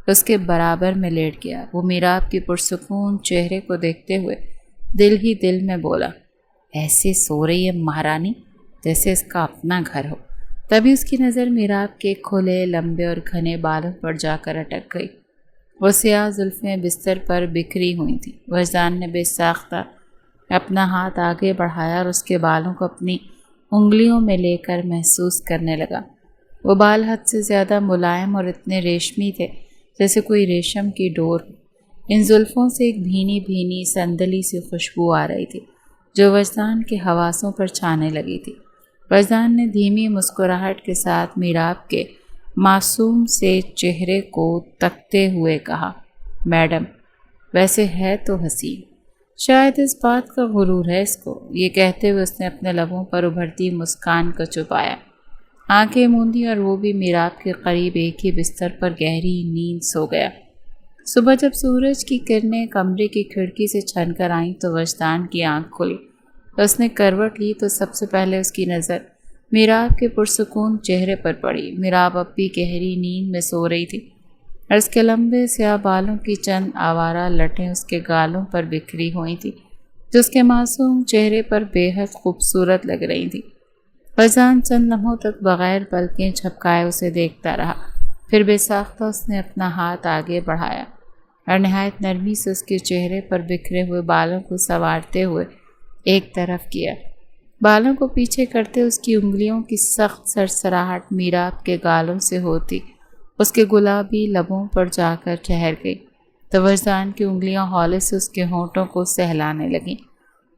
اس کے برابر میں لیٹ گیا۔ وہ میراب کے پرسکون چہرے کو دیکھتے ہوئے دل ہی دل میں بولا، ایسے سو رہی ہے مہارانی جیسے اس کا اپنا گھر ہو۔ تبھی اس کی نظر میراب کے کھلے لمبے اور گھنے بالوں پر جا کر اٹک گئی۔ وہ سیاہ زلفیں بستر پر بکھری ہوئی تھیں۔ وجدان نے بے ساختہ اپنا ہاتھ آگے بڑھایا اور اس کے بالوں کو اپنی انگلیوں میں لے کر محسوس کرنے لگا۔ وہ بال حد سے زیادہ ملائم اور اتنے ریشمی تھے جیسے کوئی ریشم کی ڈور۔ ان زلفوں سے ایک بھینی بھینی سندلی سی خوشبو آ رہی تھی جو وجدان کے حواسوں پر چھانے لگی تھی۔ وجدان نے دھیمی مسکراہٹ کے ساتھ میراب کے معصوم سے چہرے کو تکتے ہوئے کہا، میڈم ویسے ہے تو حسین، شاید اس بات کا غرور ہے اس کو۔ یہ کہتے ہوئے اس نے اپنے لبوں پر ابھرتی مسکان کو چھپایا، آنکھیں موندی اور وہ بھی میراب کے قریب ایک ہی بستر پر گہری نیند سو گیا۔ صبح جب سورج کی کرنیں کمرے کی کھڑکی سے چھن کر آئیں تو وجدان کی آنکھ کھلی۔ اس نے کروٹ لی تو سب سے پہلے اس کی نظر میراب کے پرسکون چہرے پر پڑی۔ میراب اب بھی گہری نیند میں سو رہی تھی اور اس کے لمبے سیاہ بالوں کی چند آوارہ لٹیں اس کے گالوں پر بکھری ہوئی تھی جو اس کے معصوم چہرے پر بے حد خوبصورت لگ رہی تھی۔ وجدان چند لمحوں تک بغیر پلکیں جھپکائے اسے دیکھتا رہا، پھر بے ساختہ اس نے اپنا ہاتھ آگے بڑھایا اور نہایت نرمی سے اس کے چہرے پر بکھرے ہوئے بالوں کو سنوارتے ہوئے ایک طرف کیا۔ بالوں کو پیچھے کرتے اس کی انگلیوں کی سخت سرسراہٹ میراب کے گالوں سے ہوتی اس کے گلابی لبوں پر جا کر ٹھہر گئی تو وجدان کی انگلیاں ہولے سے اس کے ہونٹوں کو سہلانے لگیں۔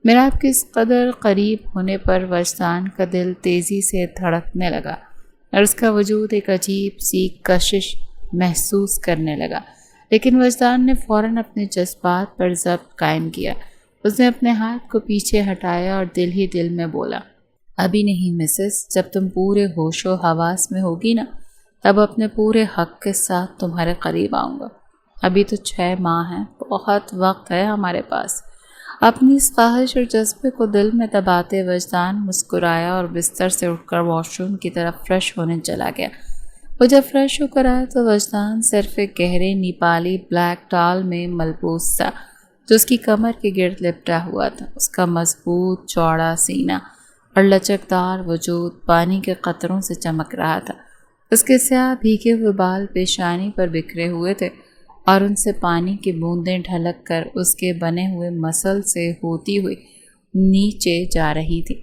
میراب کے اس قدر قریب ہونے پر وجدان کا دل تیزی سے دھڑکنے لگا اور اس کا وجود ایک عجیب سی کشش محسوس کرنے لگا، لیکن وجدان نے فوراً اپنے جذبات پر ضبط قائم کیا۔ اس نے اپنے ہاتھ کو پیچھے ہٹایا اور دل ہی دل میں بولا، ابھی نہیں مسز، جب تم پورے ہوش و حواس میں ہوگی نا تب اپنے پورے حق کے ساتھ تمہارے قریب آؤں گا۔ ابھی تو 6 ماہ ہیں، بہت وقت ہے ہمارے پاس۔ اپنی اس خواہش اور جذبے کو دل میں دباتے وجدان مسکرایا اور بستر سے اٹھ کر واش روم کی طرف فریش ہونے چلا گیا۔ وہ جب فریش ہو کر آیا تو وجدان صرف ایک گہرے نیپالی بلیک ٹال میں ملبوس تھا جو اس کی کمر کے گرد لپٹا ہوا تھا۔ اس کا مضبوط چوڑا سینہ اور لچکدار وجود پانی کے قطروں سے چمک رہا تھا۔ اس کے سیاہ بھیگے ہوئے بال پیشانی پر بکھرے ہوئے تھے اور ان سے پانی کی بوندیں ڈھلک کر اس کے بنے ہوئے مسل سے ہوتی ہوئی نیچے جا رہی تھی۔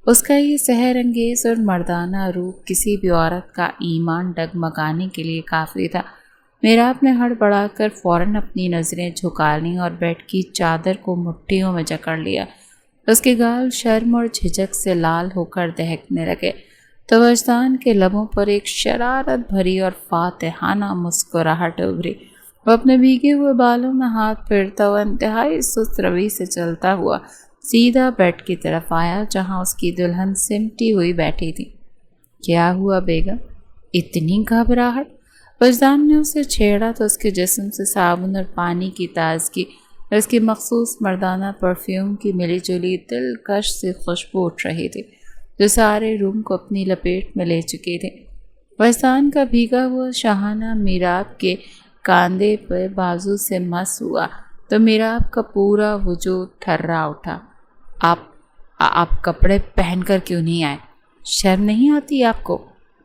اس کا یہ سحر انگیز اور مردانہ روپ کسی بھی عورت کا ایمان ڈگمگانے کے لیے کافی تھا۔ میراب نے ہڑبڑا کر فوراً اپنی نظریں جھکا لیں اور بیڈ کی چادر کو مٹھیوں میں جکڑ لیا۔ اس کے گال شرم اور جھجک سے لال ہو کر دہکنے لگے تو وجدان کے لبوں پر ایک شرارت بھری اور فاتحانہ مسکراہٹ ابھری۔ وہ اپنے بھیگے ہوئے بالوں میں ہاتھ پھیرتا ہوا انتہائی سست روی سے چلتا ہوا سیدھا بیڈ کی طرف آیا جہاں اس کی دلہن سمٹی ہوئی بیٹھی تھی۔ کیا ہوا بیگم؟ اتنی گھبراہٹ؟ وجدان نے اسے چھیڑا تو اس کے جسم سے صابن اور پانی کی تازگی اور اس کی مخصوص مردانہ پرفیوم کی ملی جلی دلکش سی خوشبو اٹھ رہی تھی جو سارے روم کو اپنی لپیٹ میں لے چکی تھی۔ وجدان کا بھیگا ہوا شاہانہ میراب کے کاندھے پہ بازو سے مس ہوا تو میراب کا پورا وجود تھرا اٹھا۔ آپ کپڑے پہن کر کیوں نہیں آئے؟ شرم نہیں آتی آپ کو؟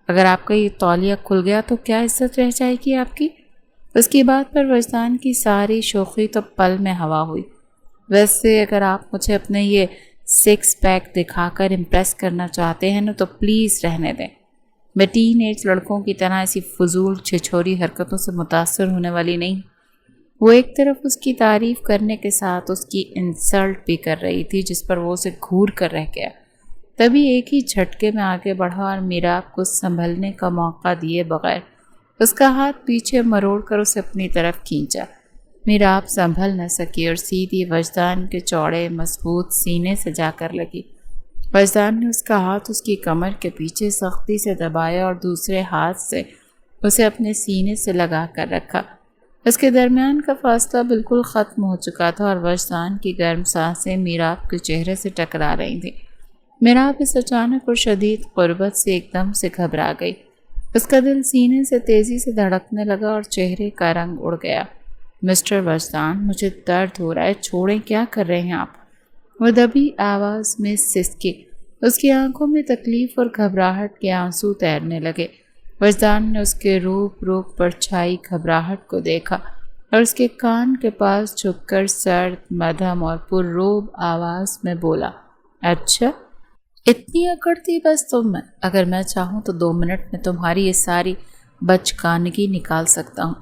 اگر آپ کا یہ تولیہ کھل گیا تو کیا عزت رہ جائے گی آپ کی؟ اس کی بات پر وجدان کی ساری شوخی تو پل میں ہوا ہوئی۔ ویسے اگر آپ مجھے اپنے یہ 6 پیک دکھا کر امپریس کرنا چاہتے ہیں نا تو پلیز رہنے دیں۔ میں ٹین ایج لڑکوں کی طرح ایسی فضول چھچھوری حرکتوں سے متاثر ہونے والی نہیں۔ وہ ایک طرف اس کی تعریف کرنے کے ساتھ اس کی انسلٹ بھی کر رہی تھی جس پر وہ اسے گھور کر رہ گیا۔ تبھی ایک ہی جھٹکے میں آگے بڑھا اور میراب کو سنبھلنے کا موقع دیے بغیر اس کا ہاتھ پیچھے مروڑ کر اسے اپنی طرف کھینچا۔ میراب سنبھل نہ سکی اور سیدھی وجدان کے چوڑے مضبوط سینے سے جا کر لگی۔ وجدان نے اس کا ہاتھ اس کی کمر کے پیچھے سختی سے دبایا اور دوسرے ہاتھ سے اسے اپنے سینے سے لگا کر رکھا۔ اس کے درمیان کا فاصلہ بالکل ختم ہو چکا تھا اور وجدان کی گرم سانسیں میراب کے چہرے سے ٹکرا رہی تھیں۔ میراب اس اچانک اور شدید قربت سے ایک دم سے گھبرا گئی۔ اس کا دل سینے سے تیزی سے دھڑکنے لگا اور چہرے کا رنگ اڑ گیا۔ مسٹر وجدان، مجھے درد ہو رہا ہے، چھوڑیں، کیا کر رہے ہیں آپ؟ وہ دبی آواز میں سسکی۔ اس کی آنکھوں میں تکلیف اور گھبراہٹ کے آنسو تیرنے لگے۔ وجدان نے اس کے روپ پر چھائی گھبراہٹ کو دیکھا اور اس کے کان کے پاس جھک کر سرد، مدھم اور پرروب آواز میں بولا، اچھا، اتنی اکڑ تھی بس تم میں؟ اگر میں چاہوں تو 2 منٹ میں تمہاری یہ ساری بچکانگی نکال سکتا ہوں۔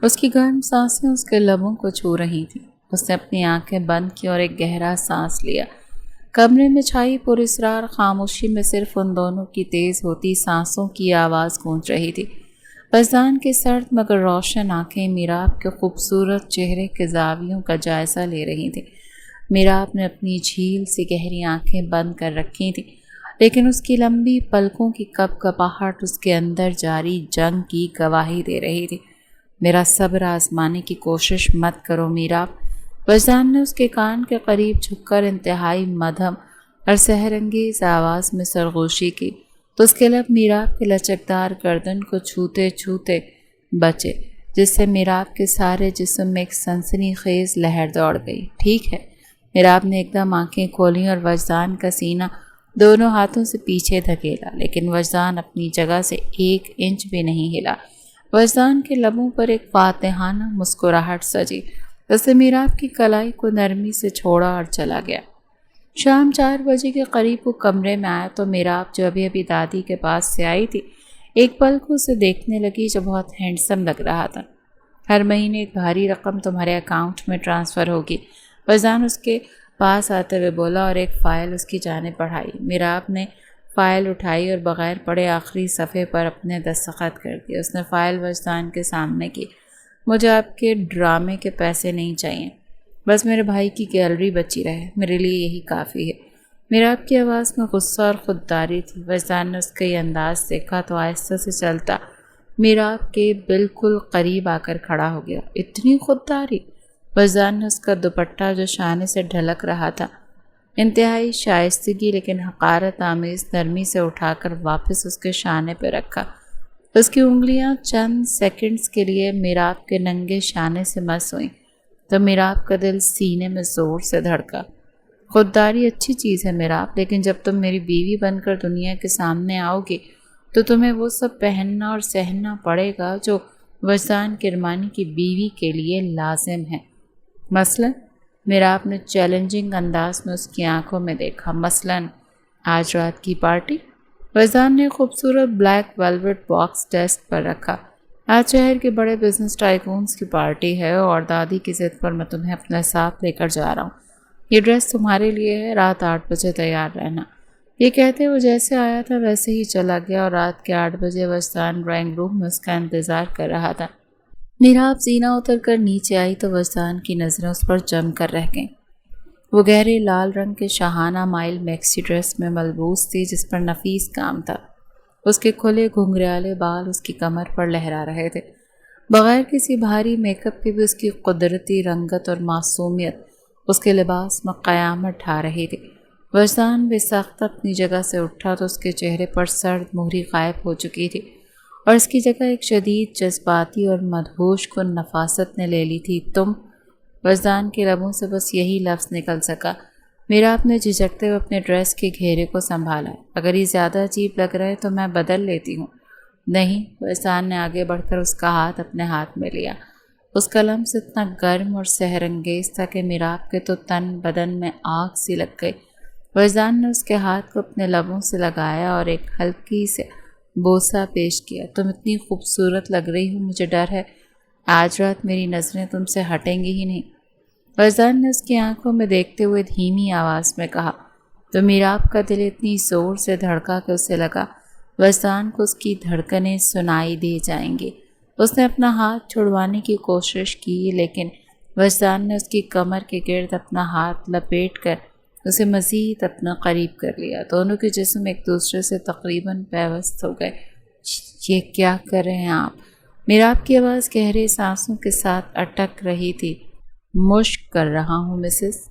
اس کی گرم سانسیں اس کے لبوں کو چھو رہی تھیں۔ اس نے اپنی آنکھیں بند کی اور ایک گہرا سانس لیا۔ کمرے میں چھائی پراسرار خاموشی میں صرف ان دونوں کی تیز ہوتی سانسوں کی آواز گونج رہی تھی۔ وجدان کی سرد مگر روشن آنکھیں میراب کے خوبصورت چہرے کے زاویوں کا جائزہ لے رہی تھیں۔ میراب نے اپنی جھیل سی گہری آنکھیں بند کر رکھی تھیں، لیکن اس کی لمبی پلکوں کی کپ کپاہٹ اس کے اندر جاری جنگ کی گواہی دے رہی تھی۔ میرا صبر آزمانے کی کوشش مت کرو میراب۔ وجدان نے اس کے کان کے قریب جھک کر انتہائی مدھم اور سحر انگیز آواز میں سرگوشی کی تو اس کے لب میراب کے لچکدار گردن کو چھوتے چھوتے بچے، جس سے میراب کے سارے جسم میں ایک سنسنی خیز لہر دوڑ گئی۔ ٹھیک ہے، میراب نے ایک دم آنکھیں کھولیں اور وجدان کا سینہ دونوں ہاتھوں سے پیچھے دھکیلا، لیکن وجدان اپنی جگہ سے 1 انچ بھی نہیں ہلا۔ وجدان کے لبوں پر ایک فاتحانہ مسکراہٹ سجی، اس نے میراب کی کلائی کو نرمی سے چھوڑا اور چلا گیا۔ شام 4 بجے کے قریب وہ کمرے میں آیا تو میراب، جو ابھی دادی کے پاس سے آئی تھی، ایک پل کو اسے دیکھنے لگی جو بہت ہینڈسم لگ رہا تھا۔ ہر مہینے ایک بھاری رقم تمہارے اکاؤنٹ میں ٹرانسفر ہوگی، وجدان اس کے پاس آتے ہوئے بولا اور ایک فائل اس کی جانب بڑھائی۔ میراب نے فائل اٹھائی اور بغیر پڑھے آخری صفحے پر اپنے دستخط کر دیے۔ اس نے فائل وجدان کے سامنے کی۔ مجھے آپ کے ڈرامے کے پیسے نہیں چاہیے، بس میرے بھائی کی گیلری بچی رہے، میرے لیے یہی کافی ہے۔ میراب کی آواز میں غصہ اور خودداری تھی۔ وجدان نے اس کا یہ انداز دیکھا تو آہستہ سے چلتا میراب کے بالکل قریب آ کر کھڑا ہو گیا۔ اتنی خودداری؟ وجدان نے اس کا دوپٹہ جو شانے سے ڈھلک رہا تھا انتہائی شائستگی لیکن حقارت آمیز نرمی سے اٹھا کر واپس اس کے شانے پہ رکھا۔ اس کی انگلیاں چند سیکنڈز کے لیے میراب کے ننگے شانے سے مس ہوئیں تو میراب کا دل سینے میں زور سے دھڑکا۔ خودداری اچھی چیز ہے میراب، لیکن جب تم میری بیوی بن کر دنیا کے سامنے آؤ گی تو تمہیں وہ سب پہننا اور سہنا پڑے گا جو وجدان کرمانی کی بیوی کے لیے لازم ہے۔ مثلاً، میراب نے چیلنجنگ انداز میں اس کی آنکھوں میں دیکھا، مثلاً آج رات کی پارٹی؟ وجدان نے خوبصورت بلیک ویلویٹ باکس ڈیسک پر رکھا۔ آج شہر کے بڑے بزنس ٹائکونز کی پارٹی ہے اور دادی کی ضد پر میں تمہیں اپنے ساتھ لے کر جا رہا ہوں۔ یہ ڈریس تمہارے لیے ہے، رات 8 بجے تیار رہنا۔ یہ کہتے وہ جیسے آیا تھا ویسے ہی چلا گیا اور رات کے 8 بجے وجدان ڈرائنگ روم میں اس کا انتظار کر رہا تھا۔ میراب زینہ اتر کر نیچے آئی تو وجدان کی نظریں اس پر جم کر رہ گئیں۔ وہ گہرے لال رنگ کے شاہانہ مائل میکسی ڈریس میں ملبوس تھی جس پر نفیس کام تھا۔ اس کے کھلے گھنگریالے بال اس کی کمر پر لہرا رہے تھے۔ بغیر کسی بھاری میک اپ کے بھی اس کی قدرتی رنگت اور معصومیت اس کے لباس میں قیامت ڈھا رہی تھی۔ وجدان بے سخت اپنی جگہ سے اٹھا تو اس کے چہرے پر سرد مہری غائب ہو چکی تھی اور اس کی جگہ ایک شدید جذباتی اور مدہوش کن نفاست نے لے لی تھی۔ تم؟ وجدان کے لبوں سے بس یہی لفظ نکل سکا۔ میراب نے جھجکتے ہوئے اپنے ڈریس کے گھیرے کو سنبھالا۔ اگر یہ زیادہ عجیب لگ رہا ہے تو میں بدل لیتی ہوں۔ نہیں، وجدان نے آگے بڑھ کر اس کا ہاتھ اپنے ہاتھ میں لیا۔ اس کا لمس اتنا گرم اور سحر انگیز تھا کہ میراب کے تو تن بدن میں آگ سی لگ گئی۔ وجدان نے اس کے ہاتھ کو اپنے لبوں سے لگایا اور ایک ہلکی سے بوسہ پیش کیا۔ تم اتنی خوبصورت لگ رہی ہو، مجھے ڈر ہے آج رات میری نظریں تم سے ہٹیں گی ہی نہیں۔ وجدان نے اس کی آنکھوں میں دیکھتے ہوئے دھیمی آواز میں کہا تو میراب کا دل اتنی زور سے دھڑکا کہ اسے لگا وجدان کو اس کی دھڑکنیں سنائی دے جائیں گی۔ اس نے اپنا ہاتھ چھڑوانے کی کوشش کی لیکن وجدان نے اس کی کمر کے گرد اپنا ہاتھ لپیٹ کر اسے مزید اپنا قریب کر لیا۔ دونوں کے جسم ایک دوسرے سے تقریباً پیوست ہو گئے۔ یہ کیا کر رہے ہیں آپ؟ میراب کی آواز گہرے سانسوں کے ساتھ اٹک رہی تھی۔ مشق کر رہا ہوں مسز۔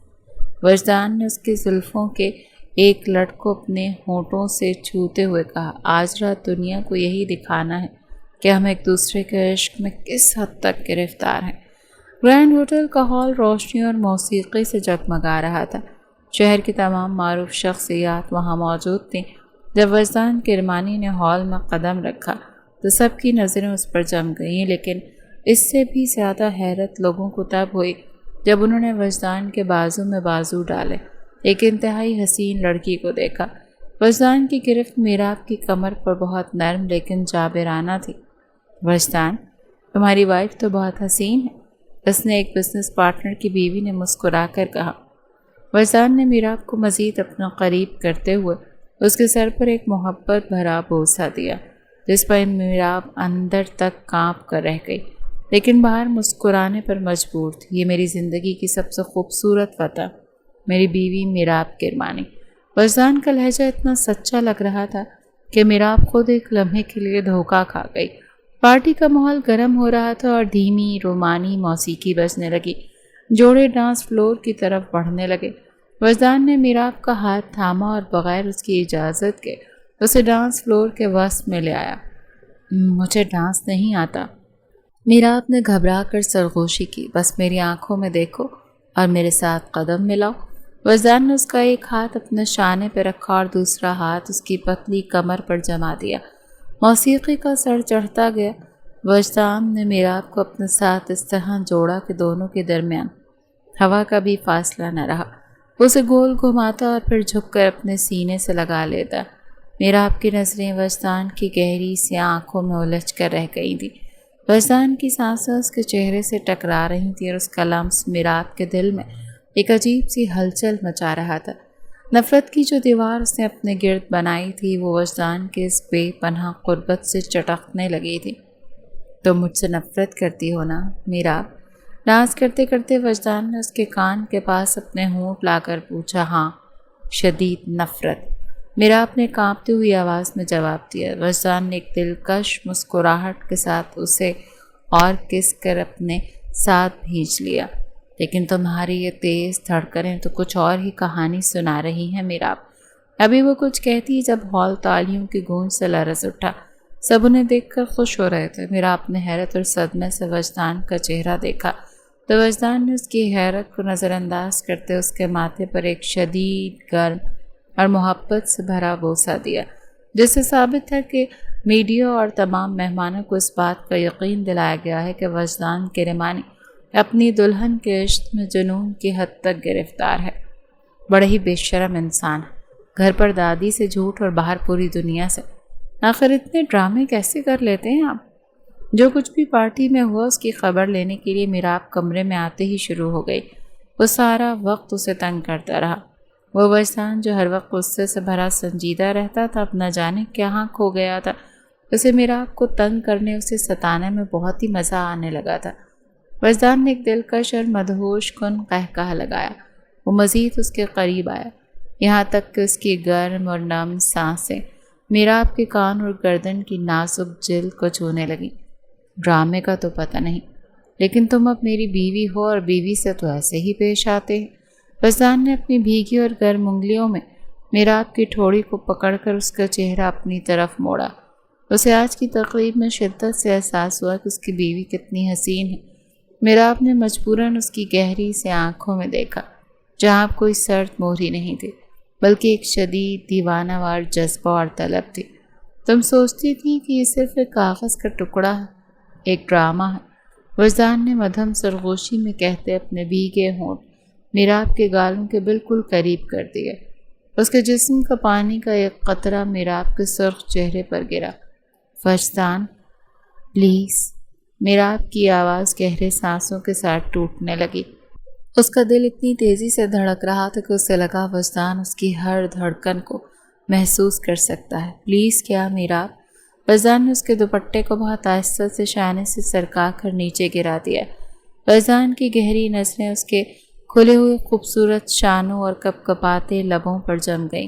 وجدان نے اس کی زلفوں کے ایک لٹ کو اپنے ہونٹوں سے چھوتے ہوئے کہا، آج رات دنیا کو یہی دکھانا ہے کہ ہم ایک دوسرے کے عشق میں کس حد تک گرفتار ہیں۔ گرینڈ ہوٹل کا ہال روشنی اور موسیقی سے جگمگا رہا تھا۔ شہر کی تمام معروف شخصیات وہاں موجود تھیں۔ جب وجدان کرمانی نے ہال میں قدم رکھا تو سب کی نظریں اس پر جم گئیں، لیکن اس سے بھی زیادہ حیرت لوگوں کو تب ہوئی جب انہوں نے وجدان کے بازو میں بازو ڈالے، ایک انتہائی حسین لڑکی کو دیکھا۔ وجدان کی گرفت میراب کی کمر پر بہت نرم لیکن جابرانہ تھی۔ وجدان، تمہاری وائف تو بہت حسین ہے، اس نے ایک بزنس پارٹنر کی بیوی نے مسکرا کر کہا۔ وجدان نے میراب کو مزید اپنا قریب کرتے ہوئے اس کے سر پر ایک محبت بھرا بوسہ دیا، جس پر میراب اندر تک کانپ کر رہ گئی، لیکن باہر مسکرانے پر مجبور تھی۔ یہ میری زندگی کی سب سے خوبصورت فتح، میری بیوی میراب کرمانی۔ وجدان کا لہجہ اتنا سچا لگ رہا تھا کہ میراب خود ایک لمحے کے لیے دھوکہ کھا گئی۔ پارٹی کا ماحول گرم ہو رہا تھا اور دھیمی رومانی موسیقی بجنے لگی۔ جوڑے ڈانس فلور کی طرف بڑھنے لگے۔ وجدان نے میراب کا ہاتھ تھاما اور بغیر اس کی اجازت کے اسے ڈانس فلور کے وسط میں لے آیا۔ مجھے ڈانس نہیں آتا، میراب نے گھبرا کر سرگوشی کی۔ بس میری آنکھوں میں دیکھو اور میرے ساتھ قدم ملاؤ۔ وجدان نے اس کا ایک ہاتھ اپنے شانے پہ رکھا اور دوسرا ہاتھ اس کی پتلی کمر پر جما دیا۔ موسیقی کا سر چڑھتا گیا۔ وجدان نے میراب کو اپنے ساتھ اس طرح جوڑا کہ دونوں کے درمیان ہوا کا بھی فاصلہ نہ رہا۔ اسے گول گھماتا اور پھر جھک کر اپنے سینے سے لگا لیتا۔ میراب کی نظریں وجدان کی گہری سی آنکھوں میں الجھ کر رہ گئی تھی۔ وجدان کی سانسیں اس کے چہرے سے ٹکرا رہی تھیں اور اس کا لمس میراب کے دل میں ایک عجیب سی ہلچل مچا رہا تھا۔ نفرت کی جو دیوار اس نے اپنے گرد بنائی تھی وہ وجدان کے اس بے پناہ قربت سے چٹکنے لگی تھی۔ تم مجھ سے نفرت کرتی ہو نا میراب؟ ڈانس کرتے کرتے وجدان نے اس کے کان کے پاس اپنے ہونٹ لا کر پوچھا۔ ہاں، شدید نفرت، میراب نے کانپتی ہوئی آواز میں جواب دیا۔ وجدان نے ایک دلکش مسکراہٹ کے ساتھ اسے اور کس کر اپنے ساتھ بھیج لیا۔ لیکن تمہاری یہ تیز دھڑکنیں تو کچھ اور ہی کہانی سنا رہی ہیں میراب۔ ابھی وہ کچھ کہتی جب ہال تالیوں کی گونج سے لرز اٹھا۔ سب انہیں دیکھ کر خوش ہو رہے تھے۔ میراب نے حیرت اور صدمے سے وجدان کا چہرہ دیکھا تو وجدان نے اس کی حیرت کو نظر انداز کرتے اس کے ماتھے پر ایک شدید گرم اور محبت سے بھرا بوسہ دیا، جس سے ثابت ہے کہ میڈیا اور تمام مہمانوں کو اس بات کا یقین دلایا گیا ہے کہ وجدان کرمانی اپنی دلہن کے عشق میں جنون کی حد تک گرفتار ہے۔ بڑے ہی بے شرم انسان، گھر پر دادی سے جھوٹ اور باہر پوری دنیا سے۔ آخر اتنے ڈرامے کیسے کر لیتے ہیں آپ؟ جو کچھ بھی پارٹی میں ہوا اس کی خبر لینے کے لیے میراب کمرے میں آتے ہی شروع ہو گئی۔ وہ سارا وقت اسے تنگ کرتا رہا۔ وہ وجدان جو ہر وقت غصے سے بھرا سنجیدہ رہتا تھا، اب نہ جانے کہاں کھو گیا تھا۔ اسے میراب کو تنگ کرنے، اسے ستانے میں بہت ہی مزہ آنے لگا تھا۔ وجدان نے ایک دلکش اور مدہوش کن قہقہہ لگایا۔ وہ مزید اس کے قریب آیا، یہاں تک کہ اس کی گرم اور نم سانسیں میراب کے کان اور گردن کی نازک جلد کو چھونے لگیں۔ ڈرامے کا تو پتہ نہیں، لیکن تم اب میری بیوی ہو اور بیوی سے تو ایسے ہی پیش آتے ہیں۔ وجدان نے اپنی بھیگی اور گرم انگلیوں میں میراب کی ٹھوڑی کو پکڑ کر اس کا چہرہ اپنی طرف موڑا۔ اسے آج کی تقریب میں شدت سے احساس ہوا کہ اس کی بیوی کتنی حسین ہے۔ میراب نے مجبوراً اس کی گہری سے آنکھوں میں دیکھا، جہاں اب کوئی سرد مہری نہیں تھی، بلکہ ایک شدید دیوانہ وار جذبہ اور طلب تھی۔ تم سوچتی تھی کہ یہ صرف ایک کاغذ کا ٹکڑا ہے، ایک ڈرامہ ہے، وجدان نے مدھم سرگوشی میں کہتے اپنے بھیگے ہونٹ میراب کے گالوں کے بالکل قریب کر دیے۔ اس کے جسم کا پانی کا ایک قطرہ میراب کے سرخ چہرے پر گرا۔ وجدان، پلیز، میراب کی آواز گہرے سانسوں کے ساتھ ٹوٹنے لگی۔ اس کا دل اتنی تیزی سے دھڑک رہا تھا کہ اسے لگا وجدان اس کی ہر دھڑکن کو محسوس کر سکتا ہے۔ پلیز کیا میراب؟ وجدان نے اس کے دوپٹے کو بہت آہستہ سے شانے سے سرکا کر نیچے گرا دیا۔ وجدان کی گہری نظریں اس کے کھلے ہوئے خوبصورت شانوں اور کپ کپاتے لبوں پر جم گئیں۔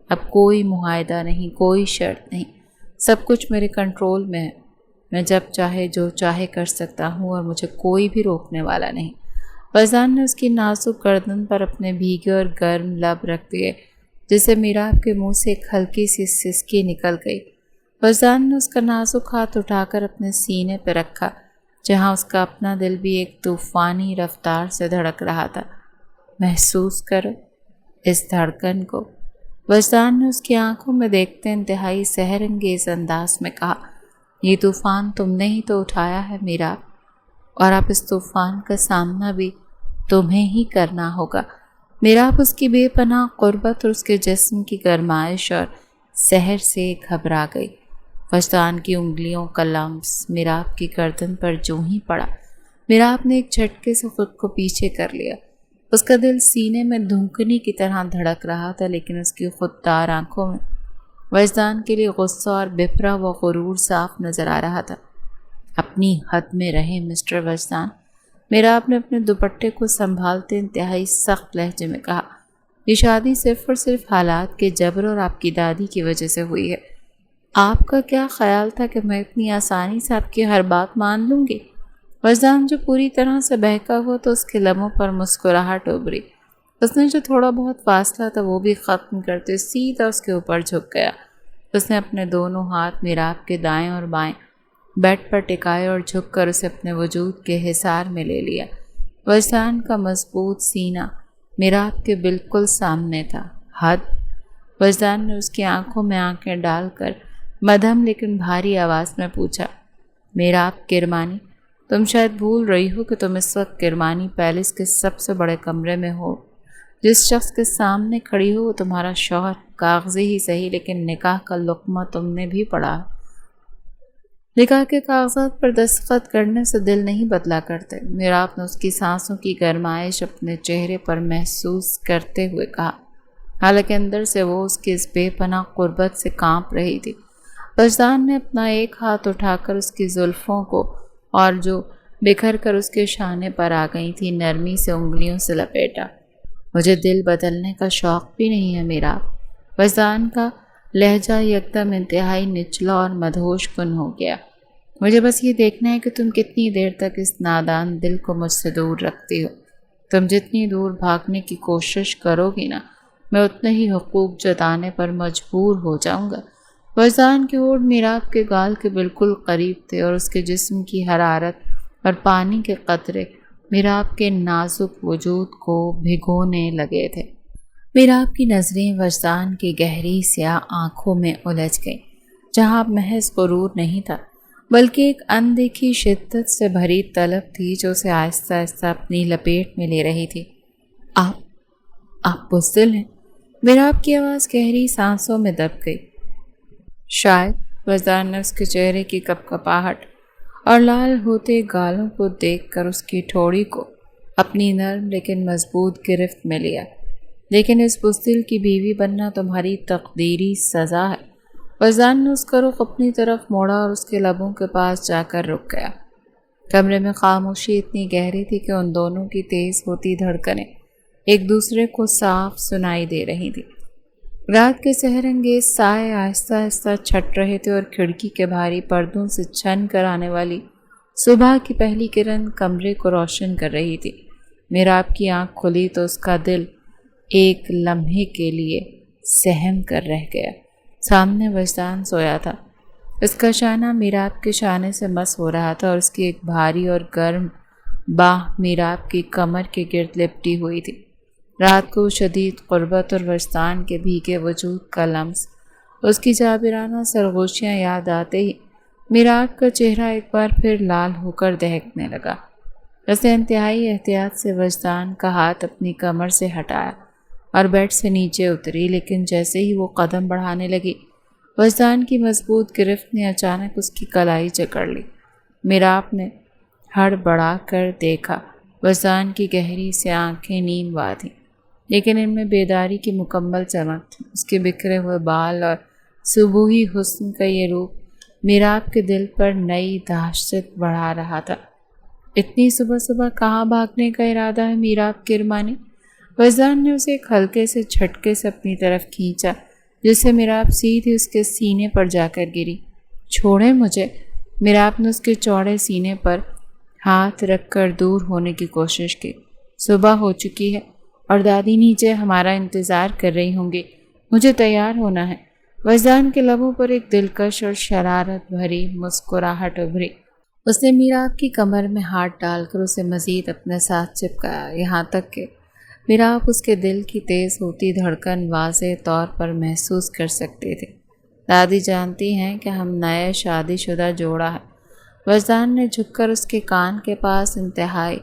اب کوئی معاہدہ نہیں، کوئی شرط نہیں، سب کچھ میرے کنٹرول میں ہے۔ میں جب چاہے جو چاہے کر سکتا ہوں اور مجھے کوئی بھی روکنے والا نہیں۔ فیضان نے اس کی نازک گردن پر اپنے بھیگے اور گرم لب رکھ دیے، جسے میراب کے منہ سے ایک ہلکی سی سسکی نکل گئی۔ فیضان نے اس کا نازک ہاتھ اٹھا کر اپنے سینے پہ رکھا، جہاں اس کا اپنا دل بھی ایک طوفانی رفتار سے دھڑک رہا تھا۔ محسوس کرو اس دھڑکن کو، فیضان نے اس کی آنکھوں میں دیکھتے انتہائی سحر انگیز انداز میں کہا۔ یہ طوفان تم نے ہی تو اٹھایا ہے میراب، اور اب اس طوفان کا سامنا بھی تمہیں ہی کرنا ہوگا۔ میراب اس کی بے پناہ قربت اور اس کے جسم کی گرمائش اور سحر سے گھبرا گئی۔ فیضان کی انگلیوں کا لمس میراب کی گردن پر جو ہی پڑا، میراب نے ایک جھٹکے سے خود کو پیچھے کر لیا۔ اس کا دل سینے میں دھنکنی کی طرح دھڑک رہا تھا، لیکن اس کی خوددار آنکھوں میں فیضان کے لیے غصہ اور بپرا و غرور صاف نظر آ رہا تھا۔ اپنی حد میں رہے مسٹر فیضان، میراب نے اپنے دوپٹے کو سنبھالتے انتہائی سخت لہجے میں کہا۔ یہ شادی صرف اور صرف حالات کے جبر اور آپ کی دادی کی وجہ سے ہوئی ہے۔ آپ کا کیا خیال تھا کہ میں اتنی آسانی سے آپ کی ہر بات مان لوں گی؟ فیضان جو پوری طرح سے بہکا ہوا تو اس کے لبوں پر مسکراہٹ ابھری۔ اس نے جو تھوڑا بہت فاصلہ تھا وہ بھی ختم کرتے سیدھا اس کے اوپر جھک گیا۔ اس نے اپنے دونوں ہاتھ میراب کے دائیں اور بائیں بیڈ پر ٹکائے اور جھک کر اسے اپنے وجود کے حصار میں لے لیا۔ فیضان کا مضبوط سینہ میراب کے بالکل سامنے تھا۔ حد؟ فیضان نے اس کی آنکھوں میں آنکھیں ڈال کر مدھم لیکن بھاری آواز میں پوچھا۔ میراب کرمانی، تم شاید بھول رہی ہو کہ تم اس وقت کرمانی پیلس کے سب سے بڑے کمرے میں ہو۔ جس شخص کے سامنے کھڑی ہو وہ تمہارا شوہر، کاغذی ہی صحیح لیکن نکاح کا لقمہ تم نے بھی پڑھا۔ نکاح کے کاغذات پر دستخط کرنے سے دل نہیں بدلا کرتے۔ میراب نے اس کی سانسوں کی گرمائش اپنے چہرے پر محسوس کرتے ہوئے کہا، حالانکہ اندر سے وہ اس کی اس بے پناہ قربت سے کانپ رہی تھی۔ فیضان نے اپنا ایک ہاتھ اٹھا کر اس کی زلفوں کو، اور جو بکھر کر اس کے شانے پر آ گئی تھی، نرمی سے انگلیوں سے لپیٹا۔ مجھے دل بدلنے کا شوق بھی نہیں ہے میراب۔ فیضان کا لہجہ یکدم انتہائی نچلا اور مدہوش کن ہو گیا۔ مجھے بس یہ دیکھنا ہے کہ تم کتنی دیر تک اس نادان دل کو مجھ سے دور رکھتی ہو۔ تم جتنی دور بھاگنے کی کوشش کرو گی نا، میں اتنے ہی حقوق جتانے پر مجبور ہو جاؤں گا۔ فیضان کے ہونٹ میراب کے گال کے بالکل قریب تھے، اور اس کے جسم کی حرارت اور پانی کے قطرے میراب کے نازک وجود کو بھگونے لگے تھے۔ میراب کی نظریں فیضان کی گہری سیاہ آنکھوں میں الجھ گئیں، جہاں اب محض غرور نہیں تھا بلکہ ایک اندیکھی شدت سے بھری طلب تھی جو اسے آہستہ آہستہ اپنی لپیٹ میں لے رہی تھی۔ آپ بزدل ہیں؟ میراب کی آواز گہری سانسوں میں دب گئی۔ شاید۔ فیضان نے اس کے چہرے کی کپکپاہٹ اور لال ہوتے گالوں کو دیکھ کر اس کی ٹھوڑی کو اپنی نرم لیکن مضبوط گرفت میں لیا۔ لیکن اس بزدل کی بیوی بننا تمہاری تقدیری سزا ہے۔ فیضان نے اس کا رخ اپنی طرف موڑا اور اس کے لبوں کے پاس جا کر رک گیا۔ کمرے میں خاموشی اتنی گہری تھی کہ ان دونوں کی تیز ہوتی دھڑکنیں ایک دوسرے کو صاف سنائی دے رہی تھی۔ رات کے سحر انگیز سائے آہستہ آہستہ چھٹ رہے تھے، اور کھڑکی کے بھاری پردوں سے چھن کر آنے والی صبح کی پہلی کرن کمرے کو روشن کر رہی تھی۔ میراب کی آنکھ کھلی تو اس کا دل ایک لمحے کے لیے سہم کر رہ گیا۔ سامنے فیضان سویا تھا۔ اس کا شانہ میراب کے شانے سے مس ہو رہا تھا، اور اس کی ایک بھاری اور گرم باہ میراب کی کمر کے گرد لپٹی ہوئی تھی۔ رات کو شدید قربت اور فیضان کے بھیگے وجود کا لمس، اس کی جابرانہ سرگوشیاں یاد آتے ہی میراب کا چہرہ ایک بار پھر لال ہو کر دہکنے لگا۔ اس نے انتہائی احتیاط سے فیضان کا ہاتھ اپنی کمر سے ہٹایا اور بیڈ سے نیچے اتری، لیکن جیسے ہی وہ قدم بڑھانے لگی، فیضان کی مضبوط گرفت نے اچانک اس کی کلائی جکڑ لی۔ میراب نے ہڑبڑا کر دیکھا۔ فیضان کی گہری سے آنکھیں نیم وا تھیں، لیکن ان میں بیداری کی مکمل چمک تھی۔ اس کے بکھرے ہوئے بال اور صبوحی حسن کا یہ روپ میراب کے دل پر نئی دہشت بڑھا رہا تھا۔ اتنی صبح صبح کہاں بھاگنے کا ارادہ ہے میراب کرمانی؟ فیضان نے اسے ایک ہلکے سے جھٹکے سے اپنی طرف کھینچا، جس سے میراب سیدھی اس کے سینے پر جا کر گری۔ چھوڑیں مجھے! میراب نے اس کے چوڑے سینے پر ہاتھ رکھ کر دور ہونے کی کوشش کی۔ صبح ہو چکی ہے اور دادی نیچے ہمارا انتظار کر رہی ہوں گی، مجھے تیار ہونا ہے۔ وجدان کے لبوں پر ایک دلکش اور شرارت بھری مسکراہٹ ابھری۔ اس نے میراب کی کمر میں ہاتھ ڈال کر اسے مزید اپنے ساتھ چپکایا، یہاں تک کہ میراب اس کے دل کی تیز ہوتی دھڑکن واضح طور پر محسوس کر سکتے تھے۔ دادی جانتی ہیں کہ ہم نئے شادی شدہ جوڑا ہے، وجدان نے جھک کر اس کے کان کے پاس انتہائی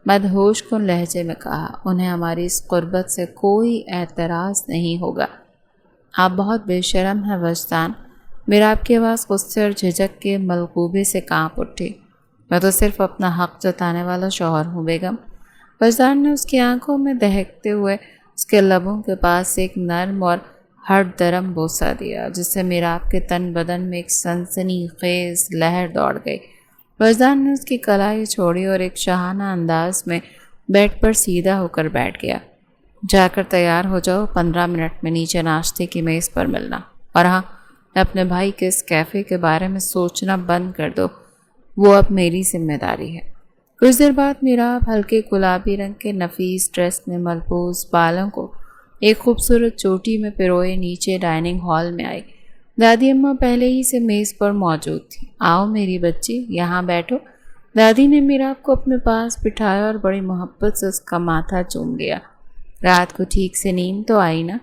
مدہوش کن لہجے میں کہا۔ انہیں ہماری اس قربت سے کوئی اعتراض نہیں ہوگا۔ آپ بہت بے شرم ہیں وجدان۔ میراب کی آواز غصے اور جھجک کے ملغوبے سے کانپ اٹھی۔ میں تو صرف اپنا حق جتانے والا شوہر ہوں بیگم۔ وجدان نے اس کی آنکھوں میں دہکتے ہوئے اس کے لبوں کے پاس ایک نرم اور ہٹ درم بوسہ دیا، جس سے میراب کے تن بدن میں ایک سنسنی خیز لہر دوڑ گئی۔ وجدان نے اس کی کلائی چھوڑی اور ایک شاہانہ انداز میں بیڈ پر سیدھا ہو کر بیٹھ گیا۔ جا کر تیار ہو جاؤ، 15 منٹ میں نیچے ناشتے کی میز پر ملنا۔ اور ہاں، اپنے بھائی کے اس کیفے کے بارے میں سوچنا بند کر دو، وہ اب میری ذمہ داری ہے۔ کچھ دیر بعد میراب ہلکے گلابی رنگ کے نفیس ڈریس میں ملبوس، بالوں کو ایک خوبصورت چوٹی میں پروئے نیچے ڈائننگ ہال میں آئی۔ دادی اماں پہلے ہی سے میز پر موجود تھی۔ آؤ میری بچی، یہاں بیٹھو۔ دادی نے میراب کو اپنے پاس بٹھایا اور بڑی محبت سے اس کا ماتھا چوم لیا۔ رات کو ٹھیک سے نیند تو آئی نا؟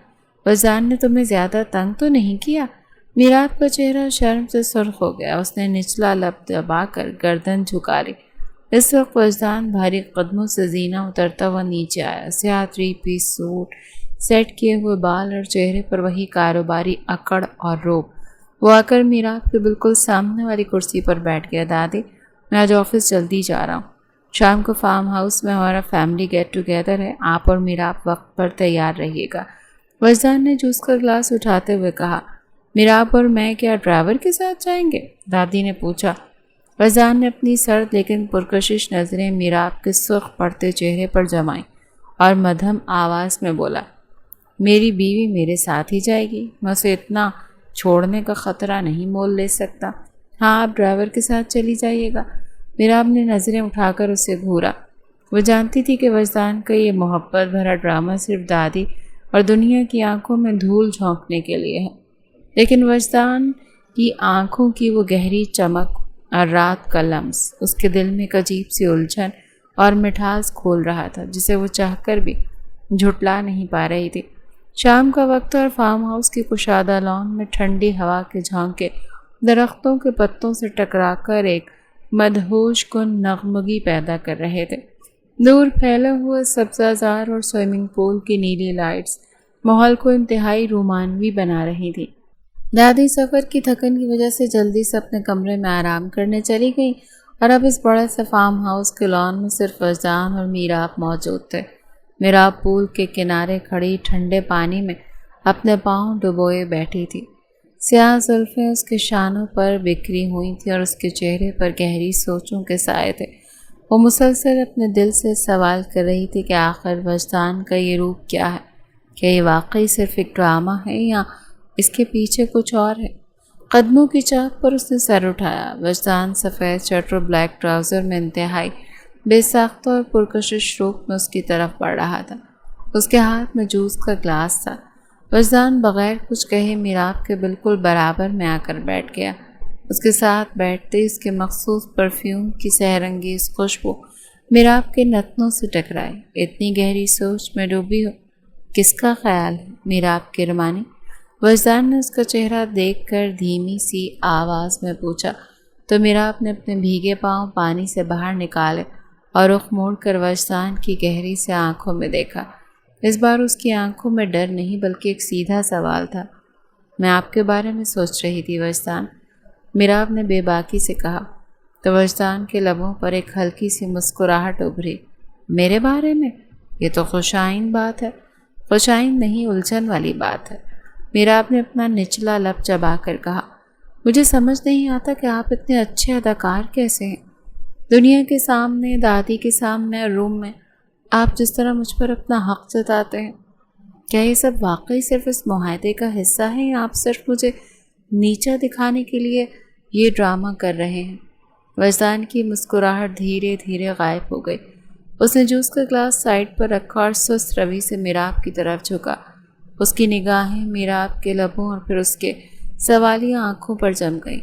وجدان نے تمہیں زیادہ تنگ تو نہیں کیا؟ میراب کا چہرہ شرم سے سرخ ہو گیا۔ اس نے نچلا لب دبا کر گردن جھکا لی۔ اس وقت وجدان بھاری قدموں سے زینہ اترتا ہوا نیچے آیا۔ سیاہ 3 پیس سوٹ، سیٹ کیے ہوئے بال اور چہرے پر وہی کاروباری اکڑ اور روب۔ وہ آ کر میراب کے بالکل سامنے والی کرسی پر بیٹھ گیا۔ دادی، میں آج آفس جلدی جا رہا ہوں۔ شام کو فارم ہاؤس میں ہمارا فیملی گیٹ ٹوگیدر ہے، آپ اور میراب وقت پر تیار رہیے گا۔ وجدان نے جوس کا گلاس اٹھاتے ہوئے کہا۔ میراب اور میں کیا ڈرائیور کے ساتھ جائیں گے؟ دادی نے پوچھا۔ وجدان نے اپنی سرد لیکن پرکشش نظریں میراب کے سرخ پڑتے چہرے پر جمائیں اور مدھم آواز میں بولا، میری بیوی میرے ساتھ ہی جائے گی، میں اسے اتنا چھوڑنے کا خطرہ نہیں مول لے سکتا۔ ہاں، آپ ڈرائیور کے ساتھ چلی جائیے گا۔ میراب نے نظریں اٹھا کر اسے گھورا۔ وہ جانتی تھی کہ وجدان کا یہ محبت بھرا ڈرامہ صرف دادی اور دنیا کی آنکھوں میں دھول جھونکنے کے لیے ہے، لیکن وجدان کی آنکھوں کی وہ گہری چمک اور رات کا لمس اس کے دل میں ایک عجیب سی الجھن اور مٹھاس کھول رہا تھا، جسے وہ چاہ کر بھی جھٹلا نہیں پا رہی تھی۔ شام کا وقت اور فارم ہاؤس کی کشادہ لان میں ٹھنڈی ہوا کے جھونکے درختوں کے پتوں سے ٹکرا کر ایک مدہوش کن نغمگی پیدا کر رہے تھے۔ دور پھیلا ہوا سبزہ زار اور سوئمنگ پول کی نیلی لائٹس ماحول کو انتہائی رومانوی بنا رہی تھی۔ دادی سفر کی تھکن کی وجہ سے جلدی سے اپنے کمرے میں آرام کرنے چلی گئیں اور اب اس بڑے سے فارم ہاؤس کے لان میں صرف وجدان اور میراب موجود تھے۔ میراب پول کے کنارے کھڑی ٹھنڈے پانی میں اپنے پاؤں ڈبوئے بیٹھی تھی۔ سیاہ زلفیں اس کے شانوں پر بکھری ہوئی تھیں اور اس کے چہرے پر گہری سوچوں کے سائے تھے۔ وہ مسلسل اپنے دل سے سوال کر رہی تھی کہ آخر وجدان کا یہ روپ کیا ہے؟ کیا یہ واقعی صرف ایک ڈرامہ ہے یا اس کے پیچھے کچھ اور ہے؟ قدموں کی چاک پر اس نے سر اٹھایا۔ وجدان سفید شرٹ اور بلیک ٹراؤزر میں انتہائی بے ساختہ اور پرکشش روپ میں اس کی طرف بڑھ رہا تھا۔ اس کے ہاتھ میں جوس کا گلاس تھا۔ وجدان بغیر کچھ کہے میراب کے بالکل برابر میں آ کر بیٹھ گیا۔ اس کے ساتھ بیٹھتے اس کے مخصوص پرفیوم کی سحر انگیز خوشبو میراب کے نتنوں سے ٹکرائی۔ اتنی گہری سوچ میں ڈوبی ہو، کس کا خیال ہے میراب کی رمانی؟ وجدان نے اس کا چہرہ دیکھ کر دھیمی سی آواز میں پوچھا تو میراب نے اپنے بھیگے پاؤں پانی سے باہر نکالے اور رخ موڑ کر وجدان کی گہری سے آنکھوں میں دیکھا۔ اس بار اس کی آنکھوں میں ڈر نہیں بلکہ ایک سیدھا سوال تھا۔ میں آپ کے بارے میں سوچ رہی تھی وجدان، میراب نے بے باکی سے کہا تو وجدان کے لبوں پر ایک ہلکی سی مسکراہٹ ابھری۔ میرے بارے میں؟ یہ تو خوش آئند بات ہے۔ خوش آئند نہیں، الجھن والی بات ہے۔ میراب نے اپنا نچلا لب چبا کر کہا، مجھے سمجھ نہیں آتا کہ آپ اتنے اچھے اداکار کیسے ہیں۔ دنیا کے سامنے، دادی کے سامنے اور روم میں آپ جس طرح مجھ پر اپنا حق جتاتے ہیں، کیا یہ سب واقعی صرف اس معاہدے کا حصہ ہے یا آپ صرف مجھے نیچا دکھانے کے لیے یہ ڈرامہ کر رہے ہیں۔ وجدان کی مسکراہٹ دھیرے دھیرے غائب ہو گئی۔ اس نے جوس کا گلاس سائڈ پر رکھا اور سست روی سے میراب کی طرف جھکا۔ اس کی نگاہیں میراب کے لبوں اور پھر اس کے سوالیہ آنکھوں پر جم گئیں۔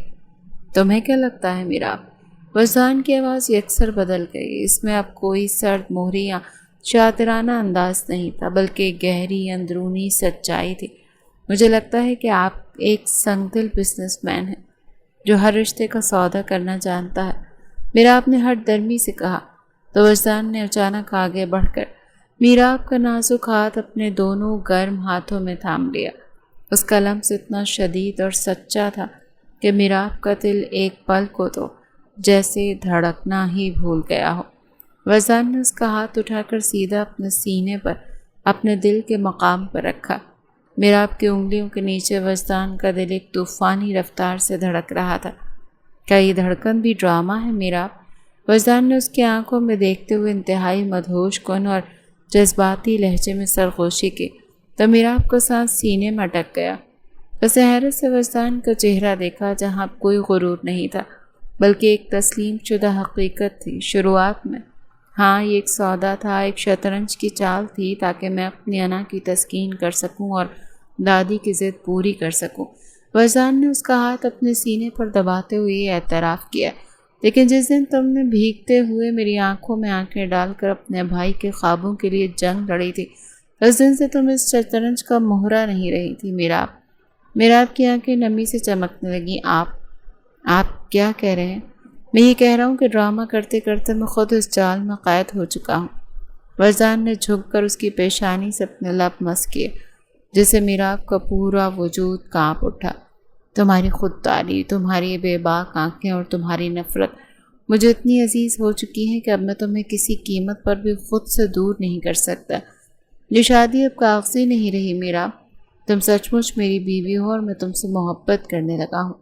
تمہیں کیا لگتا ہے میراب؟ وجدان کی آواز یکسر بدل گئی۔ اس میں اب کوئی سرد مہری یا شاطرانہ انداز نہیں تھا، بلکہ گہری اندرونی سچائی تھی۔ مجھے لگتا ہے کہ آپ ایک سنگ دل بزنس مین ہیں جو ہر رشتے کا سودا کرنا جانتا ہے، میراب نے ہٹ درمی سے کہا۔ تو وجدان نے اچانک آگے بڑھ کر میراب کا نازک ہاتھ اپنے دونوں گرم ہاتھوں میں تھام لیا۔ اس کا لمس اتنا شدید اور سچا تھا کہ میراب کا دل ایک پل کو تو جیسے دھڑکنا ہی بھول گیا ہو۔ وجدان نے اس کا ہاتھ اٹھا کر سیدھا اپنے سینے پر اپنے دل کے مقام پر رکھا۔ میراب کی انگلیوں کے نیچے وجدان کا دل ایک طوفانی رفتار سے دھڑک رہا تھا۔ کیا یہ دھڑکن بھی ڈرامہ ہے میراب؟ وجدان نے اس کی آنکھوں میں دیکھتے ہوئے انتہائی مدہوش کن اور جذباتی لہجے میں سرگوشی کی۔ تو میراب کا سانس سینے میں اٹک گیا۔ بس حیرت سے وجدان کا چہرہ دیکھا جہاں کوئی غرور نہیں تھا، بلکہ ایک تسلیم شدہ حقیقت تھی۔ شروعات میں ہاں یہ ایک سودا تھا، ایک شطرنج کی چال تھی تاکہ میں اپنی انا کی تسکین کر سکوں اور دادی کی ضد پوری کر سکوں۔ وجدان نے اس کا ہاتھ اپنے سینے پر دباتے ہوئے یہ اعتراف کیا، لیکن جس دن تم نے بھیگتے ہوئے میری آنکھوں میں آنکھیں ڈال کر اپنے بھائی کے خوابوں کے لیے جنگ لڑی تھی، اس دن سے تم اس شطرنج کا مہرہ نہیں رہی تھی میراب۔ میراب کی آنکھیں نمی سے چمکنے لگیں۔ آپ کیا کہہ رہے ہیں؟ میں یہ کہہ رہا ہوں کہ ڈرامہ کرتے کرتے میں خود اس جال میں قید ہو چکا ہوں۔ وجدان نے جھک کر اس کی پیشانی سے اپنے لب مس کیے، جسے میراب کا پورا وجود کانپ اٹھا۔ تمہاری خودداری، تمہاری بے باک آنکھیں اور تمہاری نفرت مجھے اتنی عزیز ہو چکی ہیں کہ اب میں تمہیں کسی قیمت پر بھی خود سے دور نہیں کر سکتا۔ یہ شادی اب کاغذی نہیں رہی میراب، تم سچ مچ میری بیوی ہو اور میں تم سے محبت کرنے لگا ہوں۔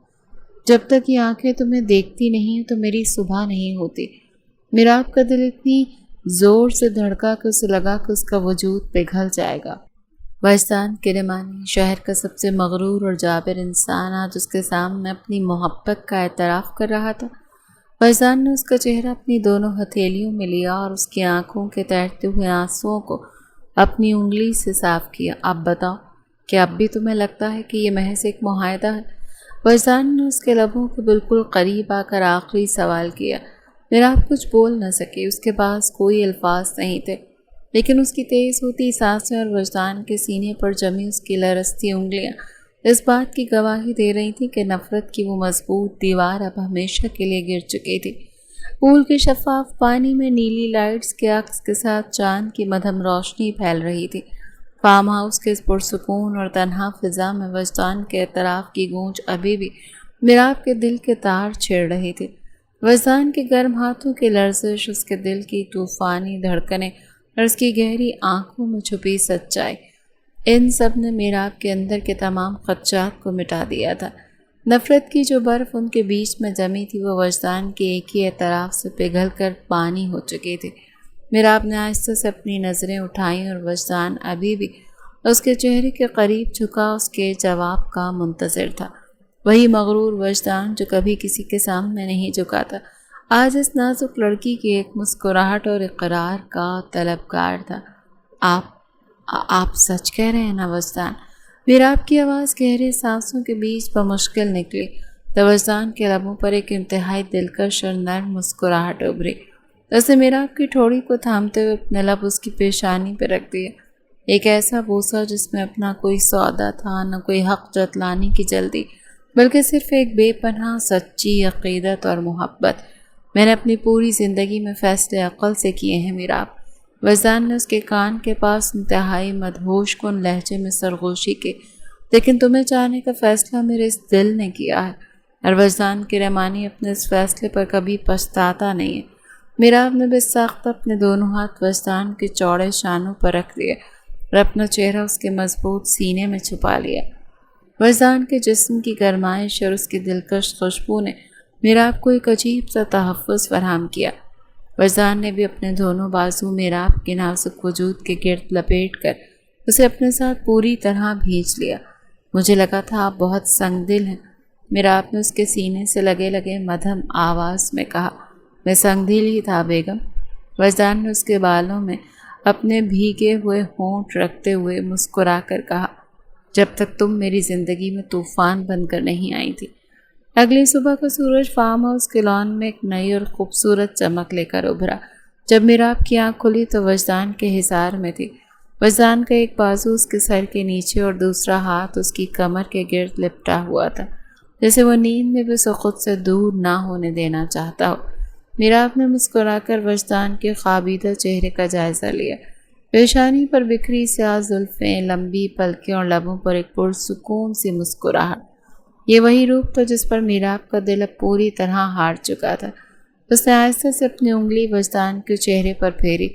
جب تک یہ آنکھیں تمہیں دیکھتی نہیں تو میری صبح نہیں ہوتی۔ میراب کا دل اتنی زور سے دھڑکا کہ اسے لگا کہ اس کا وجود پگھل جائے گا۔ وجدان کرمانی، شہر کا سب سے مغرور اور جابر انسان، آج اس کے سامنے اپنی محبت کا اعتراف کر رہا تھا۔ وجدان نے اس کا چہرہ اپنی دونوں ہتھیلیوں میں لیا اور اس کی آنکھوں کے تیرتے ہوئے آنسوؤں کو اپنی انگلی سے صاف کیا۔ اب بتاؤ کہ اب بھی تمہیں لگتا ہے کہ یہ محض ایک معاہدہ ہے؟ وجدان نے اس کے لبوں کے بالکل قریب آ کر آخری سوال کیا۔ میراب کچھ بول نہ سکی، اس کے پاس کوئی الفاظ نہیں تھے، لیکن اس کی تیز ہوتی سانسیں اور وجدان کے سینے پر جمی اس کی لرزتی انگلیاں اس بات کی گواہی دے رہی تھی کہ نفرت کی وہ مضبوط دیوار اب ہمیشہ کے لیے گر چکی تھی۔ پول کے شفاف پانی میں نیلی لائٹس کے عکس کے ساتھ چاند کی مدھم روشنی پھیل رہی تھی۔ فارم ہاؤس کے پرسکون اور تنہا فضا میں وجدان کے اعتراف کی گونج ابھی بھی میراب کے دل کے تار چھیڑ رہی تھی۔ وجدان کے گرم ہاتھوں کی لرزش، اس کے دل کی طوفانی دھڑکنیں اور اس کی گہری آنکھوں میں چھپی سچائی، ان سب نے میراب کے اندر کے تمام خدشات کو مٹا دیا تھا۔ نفرت کی جو برف ان کے بیچ میں جمی تھی وہ وجدان کے ایک ہی اعتراف سے پگھل کر پانی ہو چکی تھی۔ میراب نے آہستہ سے اپنی نظریں اٹھائیں اور وجدان ابھی بھی اس کے چہرے کے قریب جھکا اس کے جواب کا منتظر تھا۔ وہی مغرور وجدان جو کبھی کسی کے سامنے نہیں جھکا تھا، آج اس نازک لڑکی کی ایک مسکراہٹ اور اقرار کا طلبگار تھا۔ آپ سچ کہہ رہے ہیں نا وجدان؟ میراب کی آواز گہرے سانسوں کے بیچ بمشکل نکلی تو وجدان کے لبوں پر ایک انتہائی دلکش اور نرم مسکراہٹ ابھری۔ اسے میراب کی ٹھوڑی کو تھامتے ہوئے اپنے لب اس کی پیشانی پہ رکھ دیے، ایک ایسا بوسہ جس میں اپنا کوئی سودا تھا، نہ کوئی حق جتلانے کی جلدی، بلکہ صرف ایک بے پناہ سچی عقیدت اور محبت۔ میں نے اپنی پوری زندگی میں فیصلے عقل سے کیے ہیں میراب۔ وجدان نے اس کے کان کے پاس انتہائی مدہوش کن لہجے میں سرگوشی کی، لیکن تمہیں چاہنے کا فیصلہ میرے اس دل نے کیا ہے، اور وجدان کرمانی اپنے اس فیصلے پر کبھی پچھتاتا نہیں ہے۔ میراب نے بے ساختہ اپنے دونوں ہاتھ وجدان کے چوڑے شانوں پر رکھ دیے اور اپنا چہرہ اس کے مضبوط سینے میں چھپا لیا۔ وجدان کے جسم کی گرمائش اور اس کی دلکش خوشبو نے میراب کو ایک عجیب سا تحفظ فراہم کیا۔ وجدان نے بھی اپنے دونوں بازو میراب کے نازک وجود کے گرد لپیٹ کر اسے اپنے ساتھ پوری طرح بھینچ لیا۔ مجھے لگا تھا آپ بہت سنگ دل ہیں، میرا آپ نے اس کے سینے سے لگے لگے مدھم آواز میں کہا۔ میں سنگدل ہی تھا بیگم۔ وجدان نے اس کے بالوں میں اپنے بھیگے ہوئے ہونٹ رکھتے ہوئے مسکرا کر کہا، جب تک تم میری زندگی میں طوفان بن کر نہیں آئی تھی۔ اگلی صبح کا سورج فارم ہاؤس کے لان میں ایک نئی اور خوبصورت چمک لے کر ابھرا۔ جب میرا آپ کی آنکھ کھلی تو وجدان کے حصار میں تھی۔ وجدان کا ایک بازو اس کے سر کے نیچے اور دوسرا ہاتھ اس کی کمر کے گرد لپٹا ہوا تھا، جیسے وہ نیند میں بھی اسے خود سے دور نہ ہونے دینا چاہتا ہو۔ میرا آپ نے مسکرا کر وجدان کے خوابیدہ چہرے کا جائزہ لیا۔ پیشانی پر بکھری سیاہ زلفیں، لمبی پلکیں اور لبوں پر ایک پرسکون سی مسکراہٹ۔ یہ وہی روپ تھا جس پر میرا آپ کا دل اب پوری طرح ہار چکا تھا۔ اس نے آہستہ سے اپنی انگلی وجدان کے چہرے پر پھیری۔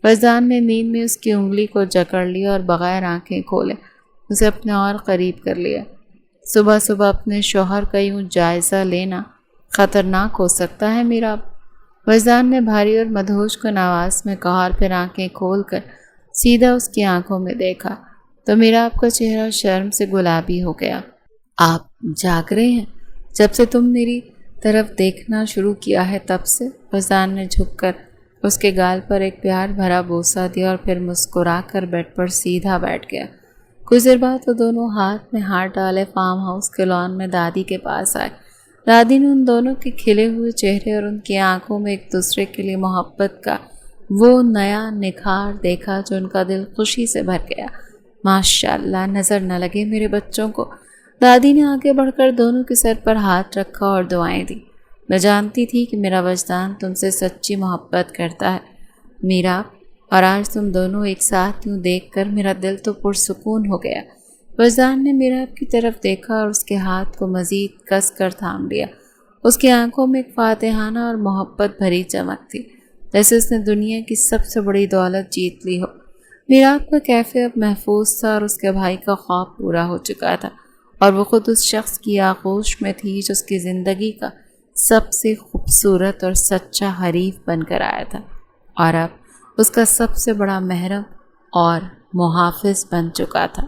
وجدان نے نیند میں اس کی انگلی کو جکڑ لیا اور بغیر آنکھیں کھولے اسے اپنے اور قریب کر لیا۔ صبح صبح اپنے شوہر کا یوں جائزہ لینا خطرناک ہو سکتا ہے میرا آپ، وجدان نے بھاری اور مدہوش کن آواز میں کہا، اور پھر آنکھیں کھول کر سیدھا اس کی آنکھوں میں دیکھا تو میرا آپ کا چہرہ شرم سے گلابی ہو گیا۔ آپ جاگ رہے ہیں؟ جب سے تم میری طرف دیکھنا شروع کیا ہے تب سے؟ وجدان نے جھک کر اس کے گال پر ایک پیار بھرا بوسہ دیا اور پھر مسکرا کر بیڈ پر سیدھا بیٹھ گیا۔ کچھ دیر بعد وہ دونوں ہاتھ میں ہاتھ ڈالے فارم ہاؤس کے لان میں دادی کے پاس آئے۔ دادی نے ان دونوں کے کھلے ہوئے چہرے اور ان کی آنکھوں میں ایک دوسرے کے لیے محبت کا وہ نیا نکھار دیکھا جو ان کا دل خوشی سے بھر گیا۔ ماشاءاللہ، نظر نہ لگے میرے بچوں کو۔ دادی نے آگے بڑھ کر دونوں کے سر پر ہاتھ رکھا اور دعائیں دی۔ میں جانتی تھی کہ میرا وجدان تم سے سچی محبت کرتا ہے میرا، اور آج تم دونوں ایک ساتھ یوں دیکھ کر میرا دل تو پرسکون ہو گیا۔ وجدان نے میرا آپ کی طرف دیکھا اور اس کے ہاتھ کو مزید کس کر تھام لیا۔ اس کی آنکھوں میں ایک فاتحانہ اور محبت بھری چمک تھی، جیسے اس نے دنیا کی سب سے بڑی دولت جیت لی ہو۔ میرا آپ کا کیفے اب محفوظ تھا اور اس کے بھائی کا خواب پورا ہو چکا تھا، اور وہ خود اس شخص کی آغوش میں تھی جو اس کی زندگی کا سب سے خوبصورت اور سچا حریف بن کر آیا تھا، اور اب اس کا سب سے بڑا محرم اور محافظ بن چکا تھا۔